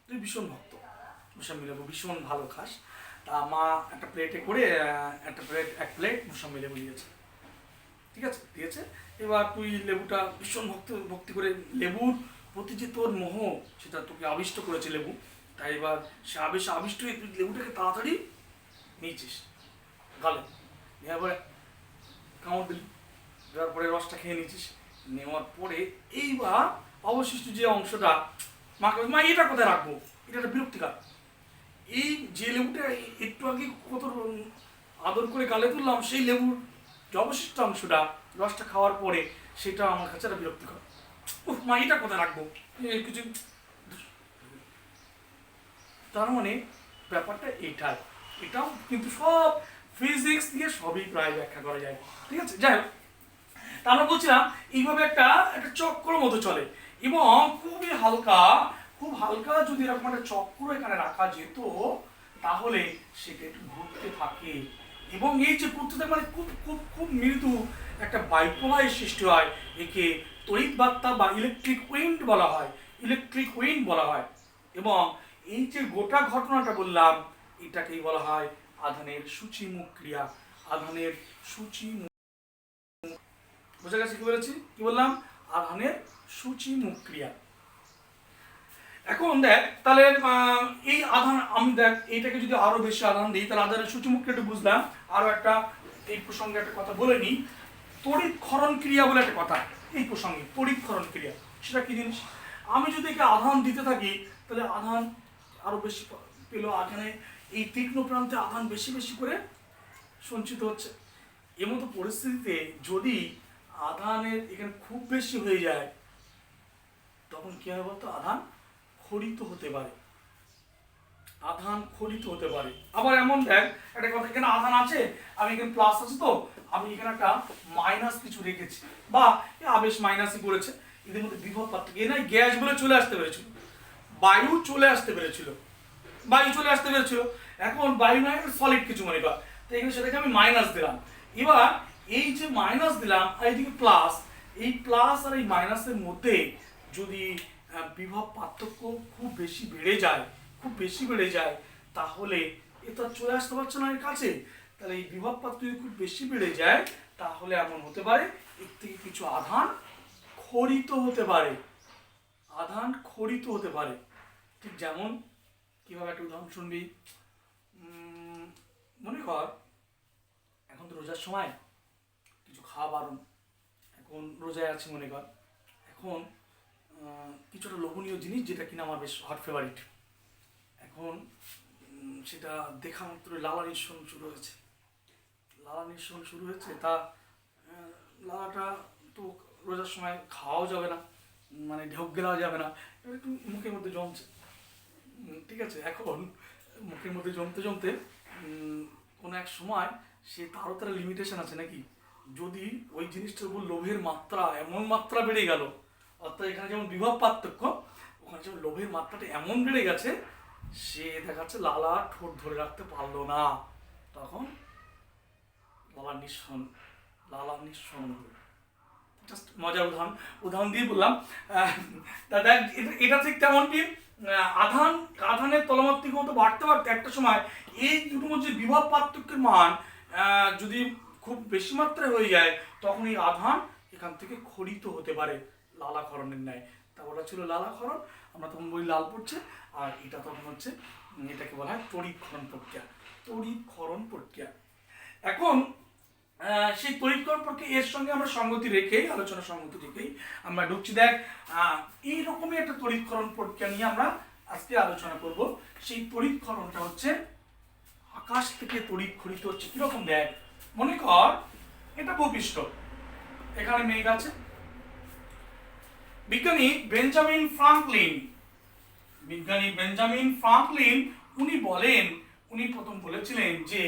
তুই ভীষণ ভক্ত, মুসাম্মি লেবু ভীষণ ভালো খাস, তা মা একটা প্লেটে করে এক প্লেট মুসাম্মি লেবু দিয়েছে, ঠিক আছে, দিয়েছে। এবার তুই লেবুটা ভীষণ ভক্তি করে, লেবুর প্রতি যে তোর মোহ, সেটা তোকে আবিষ্ট করেছে লেবু, তাই এবার সে আবিষ্ট হয়ে তুই লেবুটাকে তাড়াতাড়ি নিয়েছিস গালে, নেওয়ার পরে কামড় দিলি, দেওয়ার পরে রসটা খেয়ে নিয়েছিস, নেওয়ার পরে এইবার অবশিষ্ট যে অংশটা মাকে, মা এটা কোথায় রাখবো, এটা একটা বিরক্তিকর, এই যে লেবুটা একটু আগে কত আদর করে গালে তুললাম, সেই লেবুর যে অবশিষ্ট অংশটা রসটা খাওয়ার পরে সেটা আমার কাছে একটা বিরক্তিকর, মা এটা কোথায় রাখবো, কিছু। তার মানে ব্যাপারটা এটাও কিন্তু সব ফিজিক্স দিয়ে সবই প্রায় ব্যাখ্যা করা যায়, ঠিক আছে। যাই হোক, তা আমরা বলছিলাম এইভাবে একটা চক্র মতো চলে, এবং খুব হালকা যদি এরকম একটা চক্র এখানে রাখা যেত, তাহলে সেটা একটু ঘুরতে থাকে, এবং এই যে ঘুরতে থাকে মানে খুব খুব খুব মৃদু একটা বায়ুপ্রবাহের সৃষ্টি হয়, একে তড়িৎ বার্তা বা ইলেকট্রিক উইন্ড বলা হয়। এবং এই যে গোটা ঘটনাটা বললাম, এটাকেই বলা হয় আধানের সূচিমুখ ক্রিয়া। বোঝা গেছে কি বলেছি, কি বললাম? আধানের সূচিমুখ ক্রিয়া। এখন দেখ, তাহলে এই আধান, আমি দেখ এইটাকে যদি আরো বেশি আধান দিই, তাহলে আধানের সূচিমুখ ক্রিয়াটা বুঝলাম। আরো একটা এই প্রসঙ্গে একটা কথা বলে নিই, তড়িৎ ক্ষরণ ক্রিয়া বলে একটা কথা এই প্রসঙ্গে, তড়িৎ ক্ষরণ ক্রিয়া সেটা কি জিনিস? আমি যদি একে আধান দিতে থাকি, তাহলে আধান আরও বেশি পেলো, এখানে এই তীক্ষ্ণ প্রান্তে আধান বেশি বেশি করে সঞ্চিত হচ্ছে। এমতো পরিস্থিতিতে যদি আধানের এখানে খুব বেশি হয়ে যায় তখন কী হবে বলতো, আধান খরিত হতে পারে, আধান খরিত হতে পারে। আবার এমন দেখ একটা কথা, এখানে আধান আছে, আমি এখানে প্লাস আছে, তো আমি এখানে একটা মাইনাস কিছু রেখেছি, বা আবেশ মাইনাসই করেছে, এদের মধ্যে বিভব পার্থক্য এই নয়, গ্যাস বলে চলে আসতে পেরেছিল, বায়ু চলে আসতে পেরেছিল, এখন বায়ু নয় সলিড কিছু মনে কর, তো এখানে সেটাকে আমি মাইনাস দিলাম। এবার এই যে মাইনাস দিলাম আর এইদিকে প্লাস, এই প্লাস আর এই মাইনাসের মধ্যে যদি বিভব পার্থক্য খুব বেশি বেড়ে যায় তাহলে এটা চলে আসতে পারছে না এর কাছে, তাহলে এই বিভব পার্থক্য খুব বেশি বেড়ে যায় তাহলে এমন হতে পারে এর থেকে কিছু আধান খরিত হতে পারে, ঠিক যেমন কিভাবে একটা উদাহরণ শুনবি, মনে কর এখন তো রোজার সময় কিছু খাওয়া বারণ, এখন রোজায় আছি মনে কর, এখন কিছুটা লোভনীয় জিনিস যেটা কিনা আমার বেশ হট ফেভারিট, এখন সেটা দেখা মাত্র লালা নিঃসরণ শুরু হয়েছে, তা লালাটা তো রোজার সময় খাওয়াও যাবে না, মানে ঢোক গেলাও যাবে না, একটু মুখের মধ্যে জমছে, ঠিক আছে, এখন মুখের মধ্যে জমতে কোনো এক সময় সে তারও তার লিমিটেশন আছে নাকি, যদি ওই জিনিসটার উপর লোভের মাত্রা এমন মাত্রা বেড়ে গেল, অর্থাৎ এখানে যেমন বিভব পার্থক্য, ওখানে যেমন লোভের মাত্রাটা এমন বেড়ে গেছে, সে দেখাচ্ছে লালা ঠোঁট ধরে রাখতে পারলো না, তখন লালা নিঃসরণ হবে। জাস্ট মজার উদাহরণ দিয়ে বললাম। দেখ এটা ঠিক তেমন কি, আধানের তলমাত্রিক মতো বাড়তে একটা সময় এই দুটোর মধ্যে বিভব পার্থক্যের মান যদি খুব বেশি মাত্রায় হয়ে যায় তখন এই আধান এখান থেকে খরিত হতে পারে লালাক্ষরণের ন্যায়। তা ওটা ছিল লালাক্ষরণ, আমরা তখন বলি লাল পড়ছে, আর এটা তখন হচ্ছে, এটাকে বলা হয় তড়িৎক্ষরণ প্রক্রিয়া। এখন সেই তড়িৎক্ষরণ প্রক্রিয়া এর সঙ্গে আমরা আলোচনা সঙ্গতি রেখেই আমরা ঢুকছি। দেখ এইরকমই একটা তড়িৎক্ষরণ প্রক্রিয়া নিয়ে আমরা আজকে আলোচনা করব। সেই তড়িৎক্ষরণটা হচ্ছে আকাশ থেকে তড়িৎ খরিত হচ্ছে কিরকম, দেখ মনে কর এটা ভূপৃষ্ঠ, এখানে মেঘ আছে, বিজ্ঞানী বেঞ্জামিন ফ্রাঙ্কলিন উনি প্রথম বলেছিলেন যে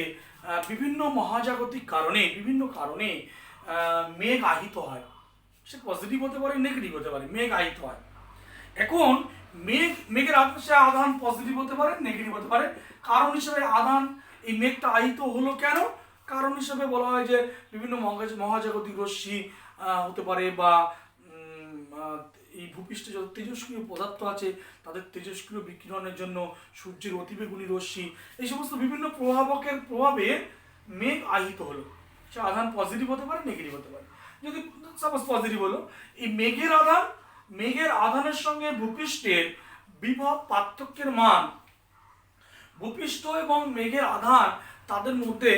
বিভিন্ন মহাজাগতিক কারণে মেঘ আহিত হয়, সে পজিটিভ হতে পারে নেগেটিভ হতে পারে, মেঘ আহিত হয়। এখন মেঘের আধান পজিটিভ হতে পারে নেগেটিভ হতে পারে, কারণ হিসেবে এই মেঘটা আহিত হলো কেন, কারণ হিসেবে বলা হয় যে বিভিন্ন মহাজাগতিক রশ্মি হতে পারে, বা এই ভূপৃষ্ঠে যত তেজস্ক্রিয় পদার্থ আছে তাদের তেজস্ক্রিয় বিকিরণের জন্য সূর্যের অতিবেগুনি রশ্মি, এই সমস্ত বিভিন্ন প্রভাবকের প্রভাবে মেঘ আহিত হলো। সে আধান পজিটিভ হতে পারে নেগেটিভ হতে পারে। যদি সাপোজ পজিটিভ হলো, এই মেঘের আধানের সঙ্গে ভূপৃষ্ঠের বিভব পার্থক্যের মান, ভূপৃষ্ঠ এবং মেঘের আধান তাদের মধ্যে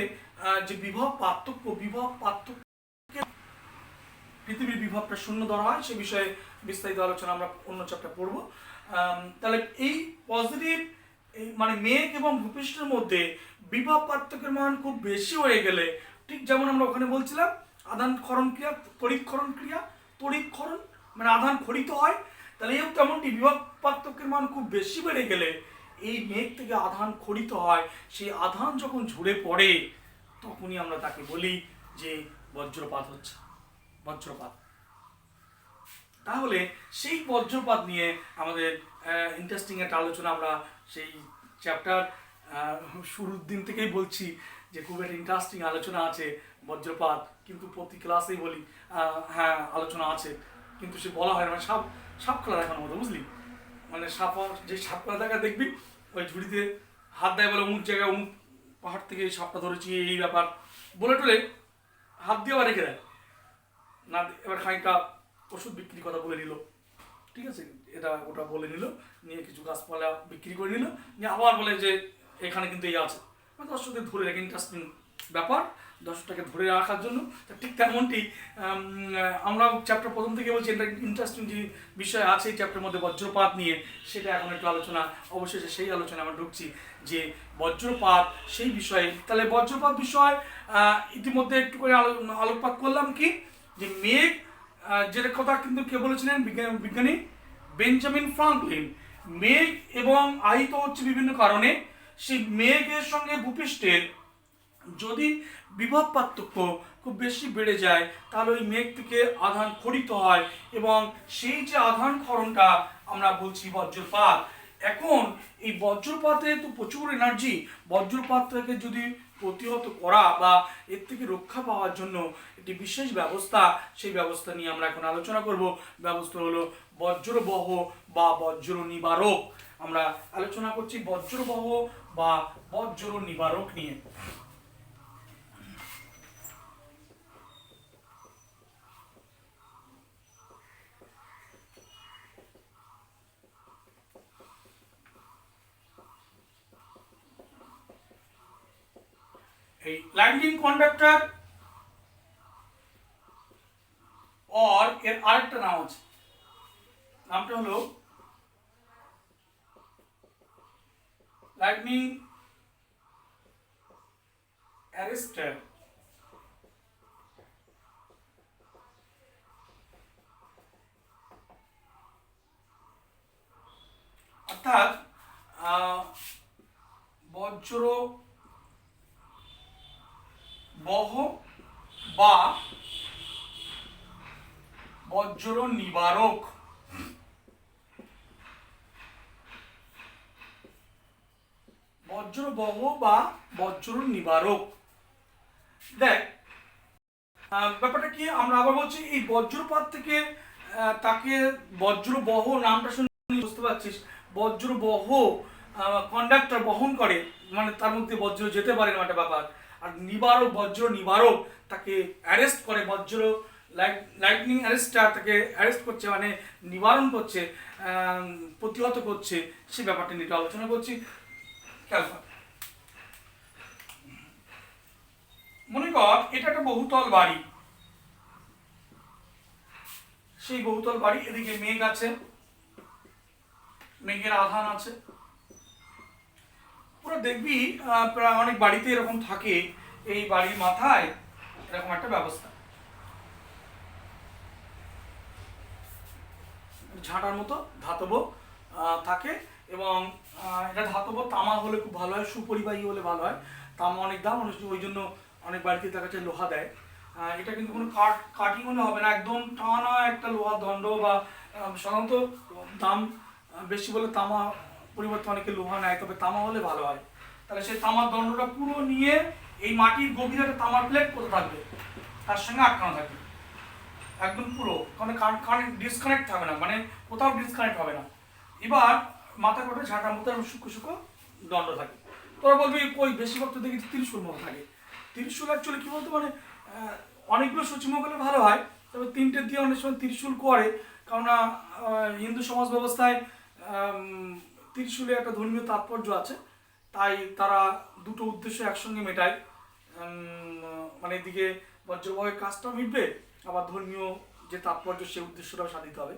যে বিভব পার্থক্য পৃথিবীর বিভবটা শূন্য ধরা হয়, সে বিষয়ে বিস্তারিত আলোচনা আমরা অন্য চ্যাপ্টার পড়ব। তাহলে এই পজিটিভ মানে মেঘ এবং ভূপৃষ্ঠের মধ্যে বিভব পার্থক্যের মান খুব বেশি হয়ে গেলে, ঠিক যেমন আমরা ওখানে বলছিলাম তড়িৎক্ষরণ মানে আধান খরিত হয়, তাহলে এও তেমনটি বিভব পার্থক্যের মান খুব বেশি বেড়ে গেলে এই মেঘ থেকে আধান খরিত হয়, সেই আধান যখন ঝরে পড়ে তখনই আমরা তাকে বলি যে বজ্রপাত হচ্ছে। তাহলে সেই বজ্রপাত নিয়ে আমাদের ইন্টারেস্টিং একটা আলোচনা, আমরা সেই চ্যাপ্টার শুরুর দিন থেকেই বলছি যে খুব একটা ইন্টারেস্টিং আলোচনা আছে বজ্রপাত, কিন্তু প্রতি ক্লাসেই বলি হ্যাঁ আলোচনা আছে, কিন্তু সে বলা হয় মানে সাপ খেলা দেখানোর মতো, বুঝলি, মানে যে সাপ খেলা দেখা দেখবি ওই ঝুড়িতে হাত দেয়, বলে অমুক জায়গায় অমুক পাহাড় থেকে সাপটা ধরেছি এই ব্যাপার বলে টলে হাত দিয়ে আবার রেখে দেয় না, এবার খানিকটা ওষুধ বিক্রি কথা বলে নিল, ঠিক আছে, এটা ওটা বলে নিল, নিয়ে কিছু গাছপালা বিক্রি করে নিল, নিয়ে আবার বলে যে এখানে কিন্তু এই আছে, দর্শকদের ধরে রেখে ইন্টারেস্টিং ব্যাপার দর্শকটাকে ধরে রাখার জন্য। ঠিক তেমনটি আমরা চ্যাপ্টার প্রথম থেকে বলছি, এটা ইন্টারেস্টিং যে বিষয় আছে এই চ্যাপ্টারের মধ্যে বজ্রপাত নিয়ে, সেটা এখন একটু আলোচনা, অবশেষে সেই আলোচনা আমরা ঢুকছি যে বজ্রপাত সেই বিষয়ে। তাহলে বজ্রপাত বিষয় ইতিমধ্যে একটু করে আলোকপাত করলাম কি, যে মেঘ, যেটা কথা কিন্তু কে বলেছিলেন, বিজ্ঞানী বেঞ্জামিন ফ্রাঙ্কলিন। মেঘ এবং আহিত হচ্ছে বিভিন্ন কারণে। সেই মেঘের সঙ্গে ভূপৃষ্ঠের যদি বিভব পার্থক্য খুব বেশি বেড়ে যায়, তাহলে ওই মেঘ থেকে আধান খরিত হয় এবং সেই যে আধান ক্ষরণটা আমরা বলছি বজ্রপাত। এখন এই বজ্রপাতে তো প্রচুর এনার্জি, বজ্রপাতটাকে যদি প্রতিহত করা বা এর থেকে রক্ষা পাওয়ার জন্য একটি বিশেষ ব্যবস্থা, সেই ব্যবস্থা নিয়ে আমরা এখন আলোচনা করব। ব্যবস্থা হলো বজ্রবহ বা বজ্র নিবারক। আমরা আলোচনা করছি বজ্রবহ বা বজ্র নিবারক নিয়ে। এই লাইটনিং কন্ডাক্টর और এর আরেকটা নাম আছে, নামটা হলো লাইটনিং অ্যারেস্টার। অর্থাৎ বজ্র বহ বা বজ্র নিবারক। বজ্রবহ বা বজ্র নিবারক। দেখ ব্যাপারটা কি, আমরা আবার বলছি এই বজ্রপাত থেকে তাকে বজ্রবহ নামটা শুনে বুঝতে পারছিস, বজ্রবহ কন্ডাক্টর বহন করে, মানে তার মধ্যে বজ্র যেতে পারে না একটা ব্যাপার। আর নিবারক, বজ্র নিবারক তাকে অ্যারেস্ট করে, বজ্র লাইটনিং অ্যারেস্টার তাকে অ্যারেস্ট করছে, মানে নিবারণ করছে, প্রতিহত করছে, সেই ব্যাপারটা নিয়ে আলোচনা করছি। খেয়াল কর, মনে কর এটা একটা বহুতল বাড়ি, সেই বহুতল বাড়ি, এদিকে মেঘ আছে, মেঘের আধান আছে, পুরো দেখবি প্রায় অনেক বাড়িতে এরকম থাকে, এই বাড়ির মাথায় এরকম একটা ব্যবস্থা, ঝাঁটার মতো ধাতব থাকে, এবং এটা ধাতব তামা হলে খুব ভালো হয়, সুপরিবাহী হলে ভালো হয়। তামা অনেক দাম, ওই জন্য অনেক বাড়িতে তার কাছে লোহা দেয়। এটা কিন্তু কোনো কাটিং হলে হবে না, একদম টানা একটা লোহার দণ্ড, বা সাধারণত দাম বেশি বলে তামা পরিবর্তে অনেকে লোহা নেয়, তবে তামা হলে ভালো হয়। তাহলে সেই তামার দণ্ডটা পুরো নিয়ে এই মাটির গভীরে একটা তামার প্লেট কোথাও থাকবে, তার সঙ্গে আটকানো থাকবে একদম পুরো, ডিসকানেক্ট থাকবে না, মানে কোথাও ডিসকানেক্ট হবে না। এবার মাথা করে ঝাঁটার মতো শুকো শুকো দণ্ড থাকে। তোরা বলবি কই, বেশিরভাগ তো দেখি ত্রিশূল মতো থাকে। ত্রিশূল অ্যাকচুয়ালি কী বলতো, মানে অনেকগুলো সূচিমুখ হলে ভালো হয়, তবে তিনটে দিয়ে অনেক সময় ত্রিশূল করে, কারণ হিন্দু সমাজ ব্যবস্থায় ত্রিশূলে একটা ধর্মীয় তাৎপর্য আছে, তাই তারা দুটো উদ্দেশ্য একসঙ্গে মেটায়, মানে এদিকে বজ্রবহের কাজটা মিটবে, আবার ধর্মীয় যে তাৎপর্য সেই উদ্দেশ্যটাও সাধিত হবে।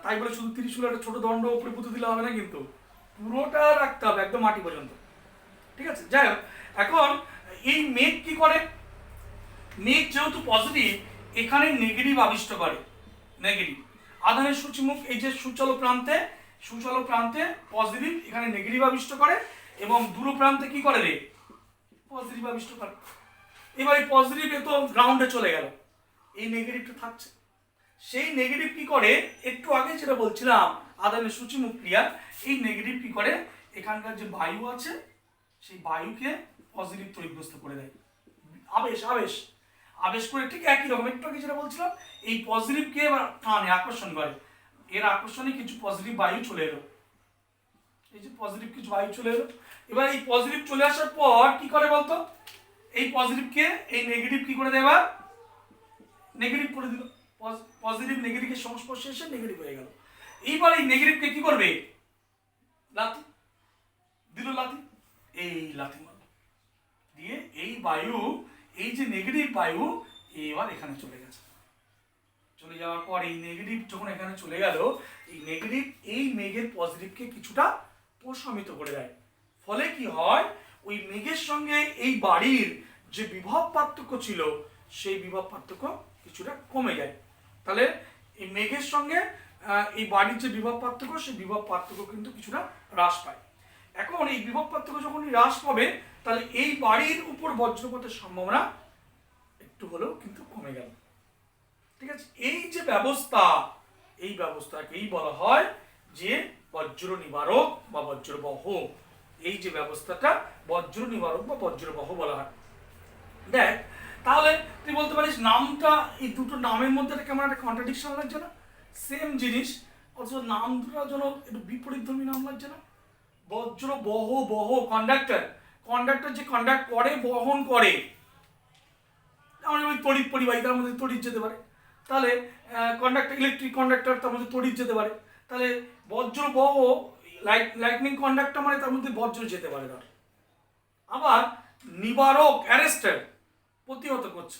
তাই বলে শুধু ত্রিশূলের একটা ছোট দণ্ড উপরে পুঁতে দিলে হবে না, কিন্তু পুরোটা রাখতে হবে একদম মাটি পর্যন্ত। ঠিক আছে, যাই হোক, এখন এই মেঘ কি করে, মেঘ যেহেতু পজিটিভ, এখানে নেগেটিভ আবিষ্ট করে, নেগেটিভ আধানের সূচিমুখ, এই যে সুচল প্রান্তে পজিটিভ, এখানে নেগেটিভ আবিষ্ট করে, এবং দূর প্রান্তে কি করে রে, পজিটিভ আবিষ্ট করে। এবার এই পজিটিভ এ তো গ্রাউন্ডে চলে গেল, এই নেগেটিভটা থাকছে। সেই নেগেটিভ কি করে, একটু আগে যেটা বলছিলাম আধানের সূচিমুখ ক্রিয়া, এই নেগেটিভ কি করে, এখানকার যে বায়ু আছে সেই বায়ুকে পজিটিভ তড়িৎগ্রস্ত করে দেয়, আবেশ করে, ঠিক একই রকম একটু আগে যেটা বলছিলাম, এই পজিটিভকে এবার টানে, আকর্ষণ করে, এর আকর্ষণে কিছু পজিটিভ বায়ু চলে এলো, এই যে পজিটিভ কিছু বায়ু চলে এলো। এবার এই পজিটিভ চলে আসার পর কি করে বলতো, এই পজিটিভকে এই নেগেটিভ কি করে দেয়, এবার নেগেটিভ করে দিল, পজিটিভ নেগেটিভের সংস্পর্শে এসে নেগেটিভ হয়ে গেল। এইবার এই নেগেটিভকে কি করবে, লাথি দিল, লাথি, এই লাথি মারল দিয়ে এই বায়ু এই যে নেগেটিভ বায়ু এবার এখানে চলে গেছে, চলে যাওয়ার পর এই নেগেটিভ যখন এখানে চলে গেল, এই নেগেটিভ এই মেঘের পজিটিভকে কিছুটা প্রশমিত করে দেয়। ফলে কি হয়, ওই মেঘের সঙ্গে এই বাড়ির যে বিভব পার্থক্য ছিল সেই বিভব পার্থক্য কিছুটা কমে যায়। তাহলে এই মেঘের সঙ্গে এই বাড়ির যে বিভব পার্থক্য সেই বিভব পার্থক্য কিন্তু কিছুটা হ্রাস পায়। এখন এই বিভব পার্থক্য যখন হ্রাস পাবে, তাহলে এই বাড়ির উপর বজ্রপাতের সম্ভাবনা একটু হলেও কিন্তু কমে গেল। ঠিক আছে, এই যে ব্যবস্থা, এই ব্যবস্থাকেই বলা হয় যে বজ্র নিবারক বা বজ্রবহ। এই যে ব্যবস্থাটা বজ্র নিবারক বা বজ্রবহ বলা হয়। দেখ, তাহলে তুই বলতে পারিস নামটা, এই দুটো নামের মধ্যে কেমন একটা কন্ট্রাডিকশন লাগছে না? সেম জিনিস, অথচ নাম দুটো যেন একটু বিপরীতধর্মী নাম লাগছে না? বজ্র বহ, বহ কন্ডাক্টর, কন্ডাক্টর যে কন্ডাক্ট করে, বহন করে। আমরা ওই তড়িৎ পরিবাহী, তার মধ্যে তড়িৎ যেতে পারে। তাহলে কন্ডাক্টর, ইলেকট্রিক কন্ডাক্টর, তার মধ্যে তড়িৎ যেতে পারে। তাহলে বজ্র বহ, লাইটনিং কন্ডাক্টর মানে তার মধ্যে বজ্র যেতে পারে। ধর আবার নিবারক, অ্যারেস্টার, প্রতিহত করছে,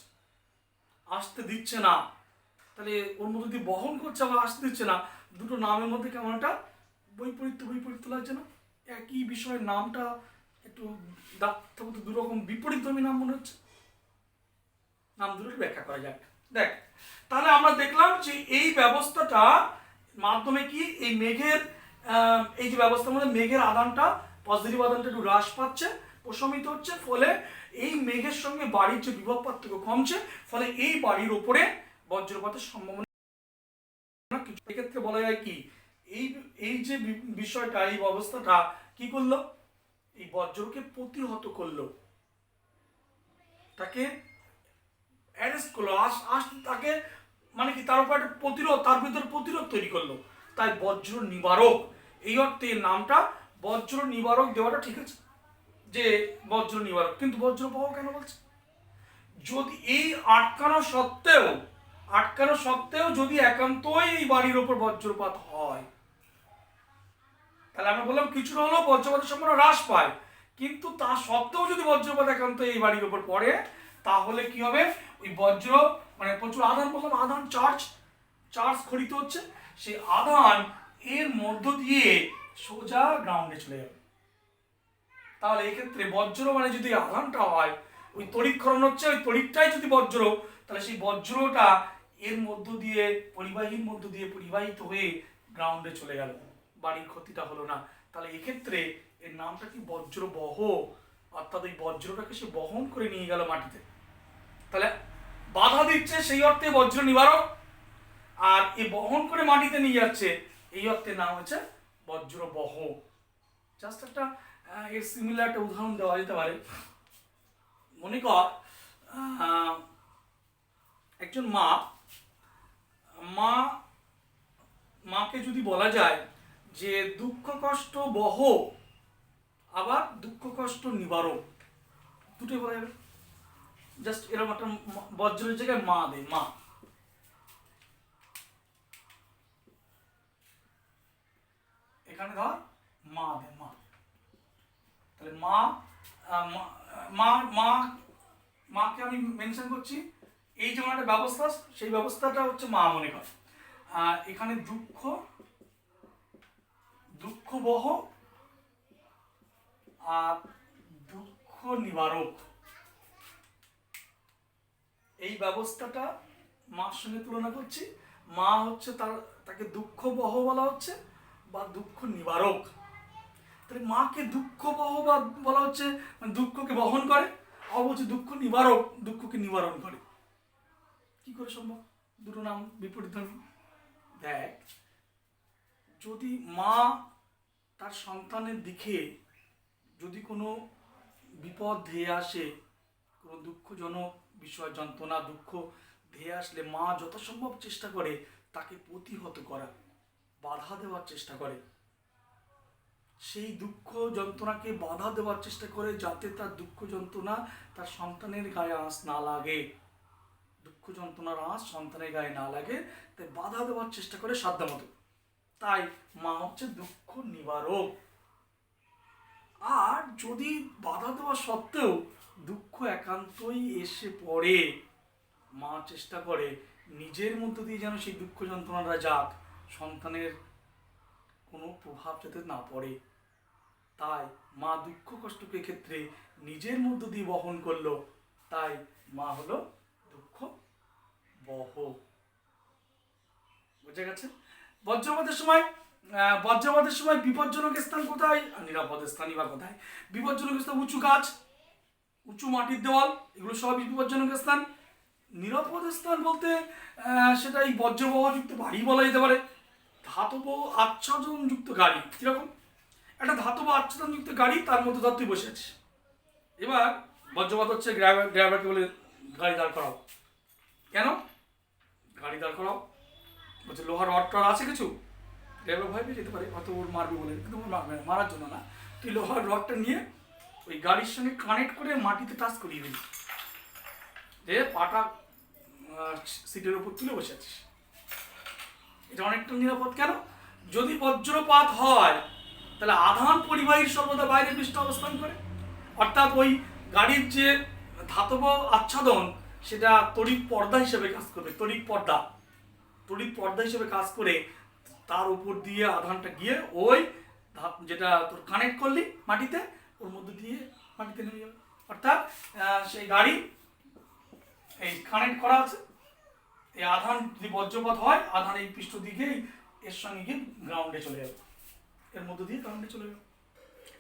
আসতে দিচ্ছে না। তাহলে ওর মধ্যে দিয়ে বহন করছে আবার আসতে দিচ্ছে না। দুটো নামের মধ্যে কেমন একটা বৈপরীত্য লাগছে না? একই বিষয়ের নামটা একটু দুরকম বিপরীতধর্মী নাম মনে হচ্ছে। নাম দুটোর ব্যাখ্যা করা যাক। দেখ, তাহলে আমরা দেখলাম যে এই ব্যবস্থাটা মাধ্যমে কি এই মেঘের এই যে ব্যবস্থার মধ্যে মেঘের আদানটা, পজিটিভ আদানটা একটু হ্রাস পাচ্ছে, প্রশমিত হচ্ছে। ফলে এই মেঘের সঙ্গে বাড়ির যে বিভব পার্থক্য কমছে, ফলে এই বাড়ির উপরে বজ্রপাতের সম্ভাবনা কিছু। এক্ষেত্রে বলা যায় কি, এই এই যে বিষয়টা, এই অবস্থাটা কি করলো, এই বজ্রকে প্রতিহত করলো, তাকে অ্যারেস্ট করলো, তাকে মানে কি তার উপর একটা প্রতিরোধ, তার ভিতরে প্রতিরোধ তৈরি করলো। তাই বজ্র নিবারক, এই অর্থে নামটা বজ্র নিবারক দেওয়াটা ঠিক আছে, যে বজ্র নিবারক। কিন্তু বজ্রবহ কেন বলছে? যদি এই আটকানো সত্ত্বেও যদি একান্তই এই বাড়ির ওপর বজ্রপাত হয়, তাহলে আমরা বললাম কিছুটা হলেও বজ্রপাতের সম্ভাবনা হ্রাস পায়। কিন্তু তা সত্ত্বেও যদি বজ্রপাত একান্ত এই বাড়ির উপর পড়ে, তাহলে কি হবে, ওই বজ্র মানে প্রচুর আধান, বললাম আধান, চার্জ খরিত হচ্ছে, সেই আধান এর মধ্য দিয়ে সোজা গ্রাউন্ডে চলে যাবে। তাহলে এক্ষেত্রে বজ্র মানে যদি আধানটা হয়, ওই তড়িৎক্ষরণ হচ্ছে, ওই তড়িৎটাই যদি বজ্র, তাহলে সেই বজ্রটা এর মধ্য দিয়ে, পরিবাহীর মধ্য দিয়ে পরিবাহিত হয়ে গ্রাউন্ডে চলে গেল, বাড়ির ক্ষতিটা হলো না। তাহলে এক্ষেত্রে এর নামটা কি বজ্রবহ, অর্থাৎ ওই বজ্রটাকে সে বহন করে নিয়ে গেল মাটিতে। তাহলে বাধা দিচ্ছে সেই অর্থে বজ্র নিবারক, আর এ বহন করে মাটিতে নিয়ে যাচ্ছে এই অর্থে নাম হচ্ছে বজ্রবহ। জাস্ট একটা এর সিমিলার একটা উদাহরণ দেওয়া যেতে পারে। মনে কর একজন মাকে যদি বলা যায় যে দুঃখ কষ্ট বহ, আবার দুঃখ কষ্ট নিবারক, দুটোই বলা যাবে। জাস্ট এরকম একটা বজ্রের জায়গায় মা দে, মা, এখানে ধর মা দে, মা। তাহলে মাকে আমি মেনশন করছি, এই যেমন একটা ব্যবস্থা, সেই ব্যবস্থাটা হচ্ছে মা মনে কর। এখানে দুঃখবহ আর দুঃখ নিবারক, এই ব্যবস্থাটা মার সঙ্গে তুলনা করছি। মা হচ্ছে তাকে দুঃখবহ বলা হচ্ছে বা দুঃখ নিবারক। তাহলে মাকে দুঃখবহ বা বলা হচ্ছে মানে দুঃখকে বহন করে, অবশ্য দুঃখ নিবারক দুঃখকে নিবারণ করে। কি করে সম্ভব? দুটো নাম বিপরীতধর্মী। দেখ, যদি মা তার সন্তানের দিকে যদি কোনো বিপদ ধেয়ে আসে, কোনো দুঃখজনক বিষয়, যন্ত্রণা, দুঃখ ধেয়ে আসলে মা যথাসম্ভব চেষ্টা করে তাকে প্রতিহত করা, বাধা দেওয়ার চেষ্টা করে, সেই দুঃখ যন্ত্রণাকে বাধা দেওয়ার চেষ্টা করে, যাতে তার দুঃখ যন্ত্রণা তার সন্তানের গায়ে আঁচ না লাগে, দুঃখ যন্ত্রণার আঁচ সন্তানের গায়ে না লাগে, তাই বাধা দেওয়ার চেষ্টা করে সাধ্যমতো। তাই মা হচ্ছে দুঃখ নিবারক। আর যদি বাধা দেওয়া সত্ত্বেও দুঃখ একান্তই এসে পড়ে, মা চেষ্টা করে নিজের মধ্য দিয়ে যেন সেই দুঃখ যন্ত্রণাটা যাক, সন্তানের কোনো প্রভাব যাতে না পড়ে। তাই মা দুঃখ কষ্টকে ক্ষেত্রে নিজের মধ্য দিয়ে বহন করলো, তাই মা হলো দুঃখ বহ। বুঝে গেছে? বজ্রপাতের সময় বিপজ্জনক স্থান কোথায় আর নিরাপদ স্থানই বা কোথায়? বিপজ্জনক স্থান উঁচু গাছ, উঁচু মাটির দেওয়াল, এগুলো সবই বিপজ্জনক স্থান। নিরাপদ স্থান বলতে সেটা এই বজ্রপ্রবাহযুক্ত বাড়ি বলা যেতে পারে। ধাতব আচ্ছাদনযুক্ত গাড়ি, কিরকম? একটা ধাতব আচ্ছাদনযুক্ত গাড়ি, তার মধ্যে ধর তুই বসে আছিস। এবার বজ্রপাত হচ্ছে, ড্রাইভারকে বলে গাড়ি দাঁড় করাও। কেন গাড়ি দাঁড় করাও? বলছে লোহার রড টড আছে কিছু? ড্রাইভার ভয় পেয়ে যেতে পারে, হয়তো ওর মারবে বলে, কিন্তু মারার জন্য না, তুই লোহার রডটা নিয়ে ওই গাড়ির সঙ্গে কানেক্ট করে মাটিতে টাচ করিয়ে দিবি, যে পাটা সিটের উপর তুলে বসে আছিস। এটা অনেকটা নিরাপদ। কেন? যদি বজ্রপাত হয় তাহলে আধান পরিবাহীর সর্বদা বাইরে পৃষ্ঠে অবস্থান করে, অর্থাৎ ওই গাড়ির যে ধাতব আচ্ছাদন সেটা তড়িৎ পর্দা হিসেবে কাজ করবে। তড়িৎ পর্দা হিসেবে কাজ করে তার উপর দিয়ে আধানটা গিয়ে ওই যেটা তোর কানেক্ট করলি মাটিতে, ওর মধ্যে দিয়ে মাটিতে নেমে যাবে। অর্থাৎ সেই গাড়ি এই কানেক্ট করা আছে, এই আধান যদি বজ্রপাত হয়, আধান এই পৃষ্ঠ দিকে এর সঙ্গে গিয়ে গ্রাউন্ডে চলে যাবে, এর মধ্যে দিয়ে গ্রাউন্ডে চলে যাবে।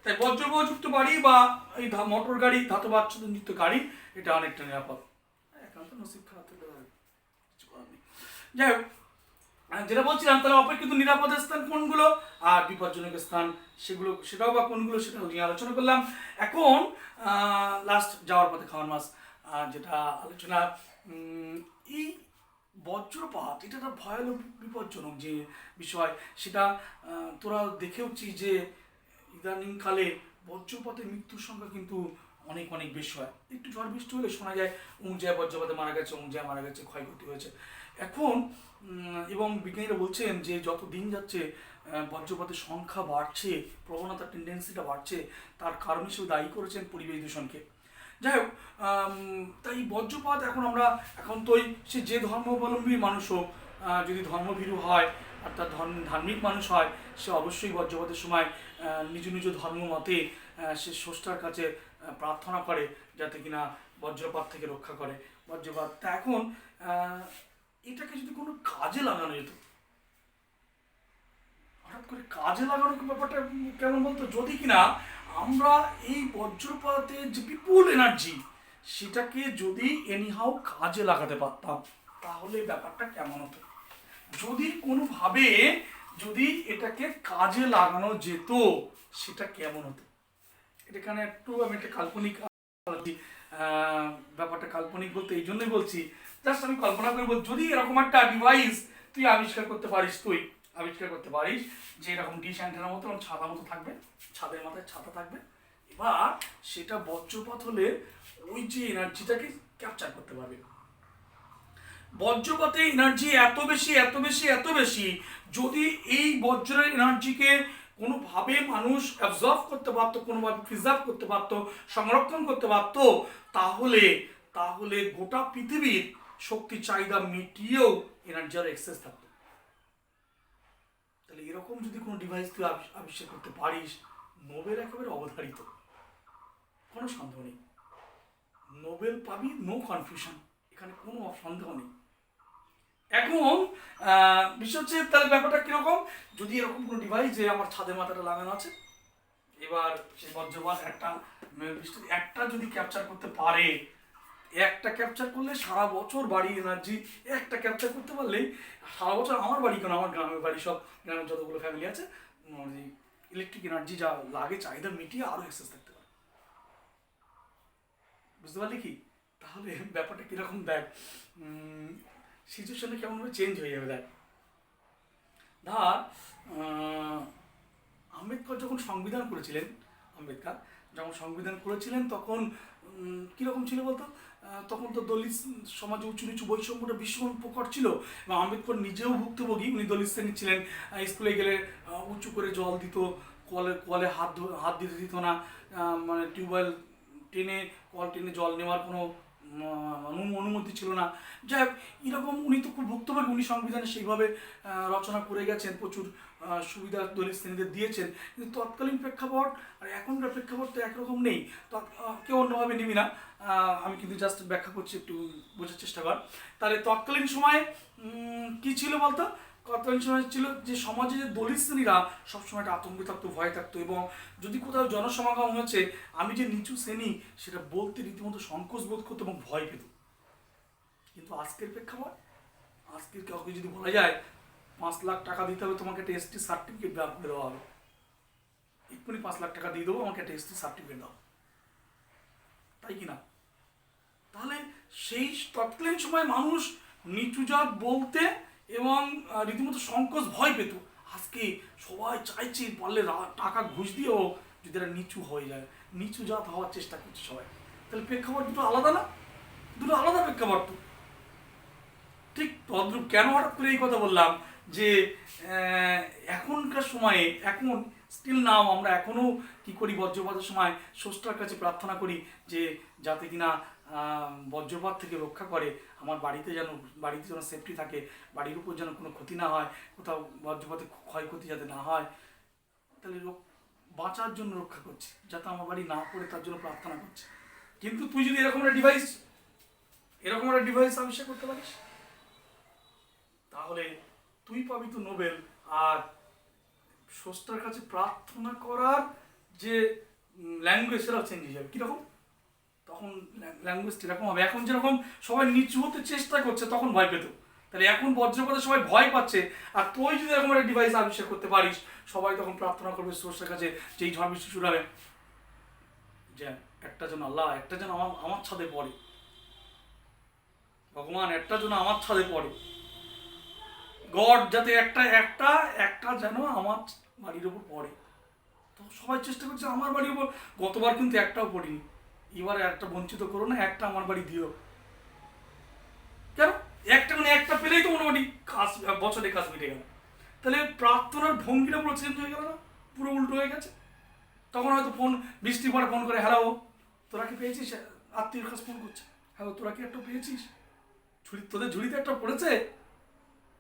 তাই বজ্রপ্রবাহযুক্ত বাড়ি বা এই মোটর গাড়ি, ধাতব আচ্ছাদনযুক্ত গাড়ি, এটা অনেকটা নিরাপদ। একান্ত নসিব খারাপ থেকে কিছু করার নেই। যাই হোক, যেটা বলছিলাম, তাহলে অপেক্ষিত নিরাপদ স্থান কোনগুলো আর বিপজ্জনক স্থান সেটাও বা কোনগুলো, সেটা নিয়ে আলোচনা করলাম। এখন লাস্ট যাওয়ার পথে খাওয়ার মাছ, যেটা আলোচনা, এই বজ্রপাত এটা একটা ভয়ানক বিপজ্জনক যে বিষয়, সেটা তোরা দেখেওছিস যে ইদানিংকালে বজ্রপাতের মৃত্যুর সংখ্যা কিন্তু অনেক অনেক বেশি হয়। একটু ঝড় বৃষ্টি হলে শোনা যায় অমুক জায়গায় বজ্রপাতে মারা গেছে, অমুক জায়গায় মারা গেছে, ক্ষয়ক্ষতি হয়েছে। এখন এবং বিজ্ঞানীরা বলছেন যে যত দিন যাচ্ছে বজ্রপাতের সংখ্যা বাড়ছে, প্রবণতার টেন্ডেন্সিটা বাড়ছে, তার কারণ হিসেবে দায়ী করেছেন পরিবেশ দূষণকে। যাই হোক, তাই বজ্রপাত এখন তো সে যে ধর্মাবলম্বী মানুষ হোক, যদি ধর্মভীরু হয় অর্থাৎ ধার্মিক মানুষ হয়, সে অবশ্যই বজ্রপাতের সময় নিজ নিজ ধর্ম মতে সে স্রষ্টার কাছে প্রার্থনা করে যাতে কিনা বজ্রপাত থেকে রক্ষা করে। বজ্রপাত তা এখন এটাকে যদি কোনো কাজে লাগানো যেত, হঠাৎ করে কাজে লাগানোর ব্যাপারটা কেমন বলতো, যদি কিনা আমরা এই বজ্রপাতের যে বিপুল এনার্জি সেটাকে যদি এনিহাও কাজে লাগাতে পারতাম, তাহলে ব্যাপারটা কেমন হতো। যদি কোনোভাবে যদি এটাকে কাজে লাগানো যেত, সেটা কেমন হতো। এখানে একটু আমি একটা কাল্পনিক ব্যাপারটা কাল্পনিক বলতে এই জন্যই বলছি, জাস্ট আমি কল্পনা করে বলছি, যদি এরকম একটা ডিভাইস তুই আবিষ্কার করতে পারিস যে এরকম ডিশ অ্যান্টেনার মতো ছাতা মতো থাকবে, ছাদের মাথায় ছাতা থাকবে, এবার সেটা বজ্রপাত হলে ওই যে এনার্জিটাকে ক্যাপচার করতে পারবে। বজ্রপাতে এনার্জি এত বেশি, যদি এই বজ্রের এনার্জিকে কোনোভাবে মানুষ অ্যাবজর্ব করতে পারতো, কোনোভাবে প্রিজার্ভ করতে পারতো, সংরক্ষণ করতে পারতো, তাহলে গোটা পৃথিবীর শক্তি চাহিদা মিটিয়েও এনার্জি আর এক্সেস থাকতো। তাহলে এরকম যদি কোনো ডিভাইস তুই আবিষ্কার করতে পারিস, নোবেল একেবারে অবধারিত, কোনো সন্দেহ নেই, নোবেল পাবি, নো কনফিউশন, এখানে কোনো সন্দেহ নেই। এখন বিষয় হচ্ছে তাহলে ব্যাপারটা কিরকম, যদি এরকম কোনো ডিভাইস যে আমার ছাদের মাথাটা লাগানো আছে, এবার সেই বজ্রপাত একটা যদি ক্যাপচার করতে পারে, একটা ক্যাপচার করলে সারা বছর বাড়ির এনার্জি, একটা ক্যাপচার করতে পারলেই সারা বছর আমার বাড়ি কেন, আমার গ্রামের বাড়ি, সব গ্রামের যতগুলো ফ্যামিলি আছে, ইলেকট্রিক এনার্জি যা লাগে চাহিদা মিটিয়ে আরও অ্যাক্সেস থাকতে পারে। বুঝতে পারলি কি? তাহলে ব্যাপারটা কিরকম দেখ, সিচুয়েশনটা কেমনভাবে চেঞ্জ হয়ে যাবে। দেখ, ধর আম্বেদকর যখন সংবিধান করেছিলেন তখন কীরকম ছিল বলতো, তখন তো দলিত সমাজে উঁচু নিচু বৈষম্যটা ভীষণ প্রকট ছিল, এবং আম্বেদকর নিজেও ভুক্তভোগী, উনি দলিত শ্রেণীর ছিলেন। স্কুলে গেলে উঁচু করে জল দিত, কলে হাত দিতে দিত না, মানে টিউবওয়েল কল টেনে জল নেওয়ার কোনো অনুমতি ছিল না। যাই হোক, এরকম উনি তো খুব ভুক্তভোগী, উনি সংবিধানে সেইভাবে রচনা করে গেছেন, প্রচুর সুবিধা দলিত শ্রেণীদের দিয়েছেন। কিন্তু তৎকালীন প্রেক্ষাপট আর এখনকার প্রেক্ষাপট তো একরকম নেই। কেউ অন্যভাবে নিবি না, আমি কিন্তু জাস্ট ব্যাখ্যা করছি, একটু বোঝার চেষ্টা কর। তাহলে তৎকালীন সময়ে কি ছিল বলতো? তৎকালীন সময় ছিল যে সমাজে যে দলিত শ্রেণীরা সবসময় একটা আতঙ্কে থাকতো, ভয় থাকতো, এবং যদি কোথাও জনসমাগম হচ্ছে আমি যে নিচু শ্রেণী সেটা বলতে রীতিমতো সংকোচ বোধ করতো এবং ভয় পেত। কিন্তু আজকের প্রেক্ষাপট, আজকের কাউকে যদি বলা যায় 5 লাখ টাকা দিতে হবে তোমাকে একটা এসটি সার্টিফিকেট বের করে দেওয়া হবে, এক্ষুনি 5 লাখ টাকা দিয়ে দেবো, আমাকে একটা এসটি সার্টিফিকেট দাও, তাই কি না? তাহলে সেই তৎকালীন সময় মানুষ নিচু জাত বলতে এবং রীতিমতো সংকোচ ভয় পেত। আজকে সবাই চাইছে পারলে টাকা ঘুষ দিয়েও যদি এরা নিচু হয়ে যায়, নিচু জাত হওয়ার চেষ্টা করছে সবাই। তাহলে প্রেক্ষাপট দুটো আলাদা না? দুটো আলাদা প্রেক্ষাপট তো। ঠিক তদ্রূপ কেন হঠাৎ করে এই কথা বললাম যে এখনকার সময়ে এখন স্টিল নাও আমরা এখনও কি করি, বজ্রপাতের সময় স্রষ্টার কাছে প্রার্থনা করি যে যাতে কিনা বজ্রপাত থেকে রক্ষা করে, আমার বাড়িতে যেন সেফটি থাকে, বাড়ির উপর যেন কোনো ক্ষতি না হয়, কোথাও বজ্রপাতে ক্ষয়ক্ষতি যাতে না হয়। তাহলে বাঁচার জন্য রক্ষা করছে, যাতে আমার বাড়ি না পড়ে তার জন্য প্রার্থনা করছে। কিন্তু তুই যদি এরকম একটা ডিভাইস আবিষ্কার করতে পারিস, তাহলে তুই পাবি তো নোবেল। আর স্রষ্টার কাছে প্রার্থনা করার যে ল্যাঙ্গুয়েজ সেটাও চেঞ্জ হয়ে যাবে। কীরকম? তখন ল্যাঙ্গুয়েজটা এরকম হবে, এখন যেরকম সবাই নিচু হতে চেষ্টা করছে তখন ভয় পেত, তাহলে এখন বজ্রপাতে সবাই ভয় পাচ্ছে। আর তুই যদি এরকম একটা ডিভাইস আবিষ্কার করতে পারিস, সবাই তখন প্রার্থনা করবে স্রষ্টার কাছে যে এই ঝড় বৃষ্টি শুরু হবে, যে একটা যেন আল্লাহ, একটা যেন আমার ছাদে পড়ে, ভগবান একটা যেন আমার ছাদে পড়ে, গড যাতে একটা যেন আমার বাড়ির উপর পড়ে। তো সবাই চেষ্টা করছে আমার বাড়ির উপর। গতবার কিন্তু একটাও পড়িনি, এবারে একটা বঞ্চিত করো না, একটা আমার বাড়ি দিও। কেন? একটা পেলেই তো মোটামুটি বছরে কাজ মিটে গেল। তাহলে প্রার্থনার ভঙ্গিটা পুরো চেঞ্জ হয়ে গেল না? পুরো উল্টো হয়ে গেছে। তখন হয়তো বৃষ্টির পরে ফোন করে, হ্যালো তোরা কি পেয়েছিস? আত্মীয়ের কাছে ফোন করছে, হ্যালো তোরা কি একটা পেয়েছিস? তোদের ঝুড়িতে একটা পড়েছে,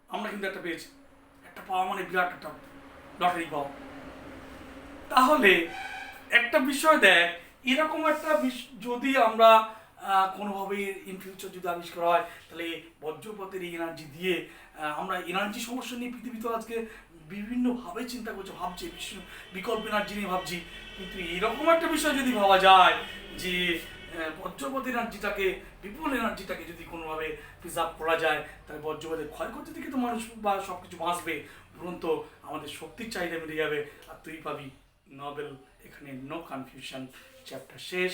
আমরা কিন্তু একটা পেয়েছি। একটা পাওয়া মানে বিরাট একটা লটারি পাওয়া। তাহলে একটা বিষয় দেখ, এরকম একটা যদি আমরা কোনোভাবে ইন ফিউচার যদি আবিষ্কার হয়, তাহলে বজ্রপাতের এই এনার্জি দিয়ে আমরা এনার্জি সমস্যা নিয়ে পৃথিবীতে আজকে বিভিন্নভাবে চিন্তা করছে, ভাবছি বিকল্প এনার্জি নিয়ে ভাবছি। কিন্তু এরকম একটা বিষয় যদি ভাবা যায় যে বজ্রপাত এনার্জিটাকে, বিপুল এনার্জিটাকে যদি কোনোভাবে প্রিজার্ভ করা যায়, তাহলে বজ্রপাতের ক্ষয়ক্ষতি থেকে তো মানুষ বা সব কিছু বাঁচবে, উপরন্ত আমাদের শক্তির চাহিদা মিটে যাবে, আর তুই পাবি নোবেল। এখানে নো কনফিউশন, চ্যাপ্টার শেষ।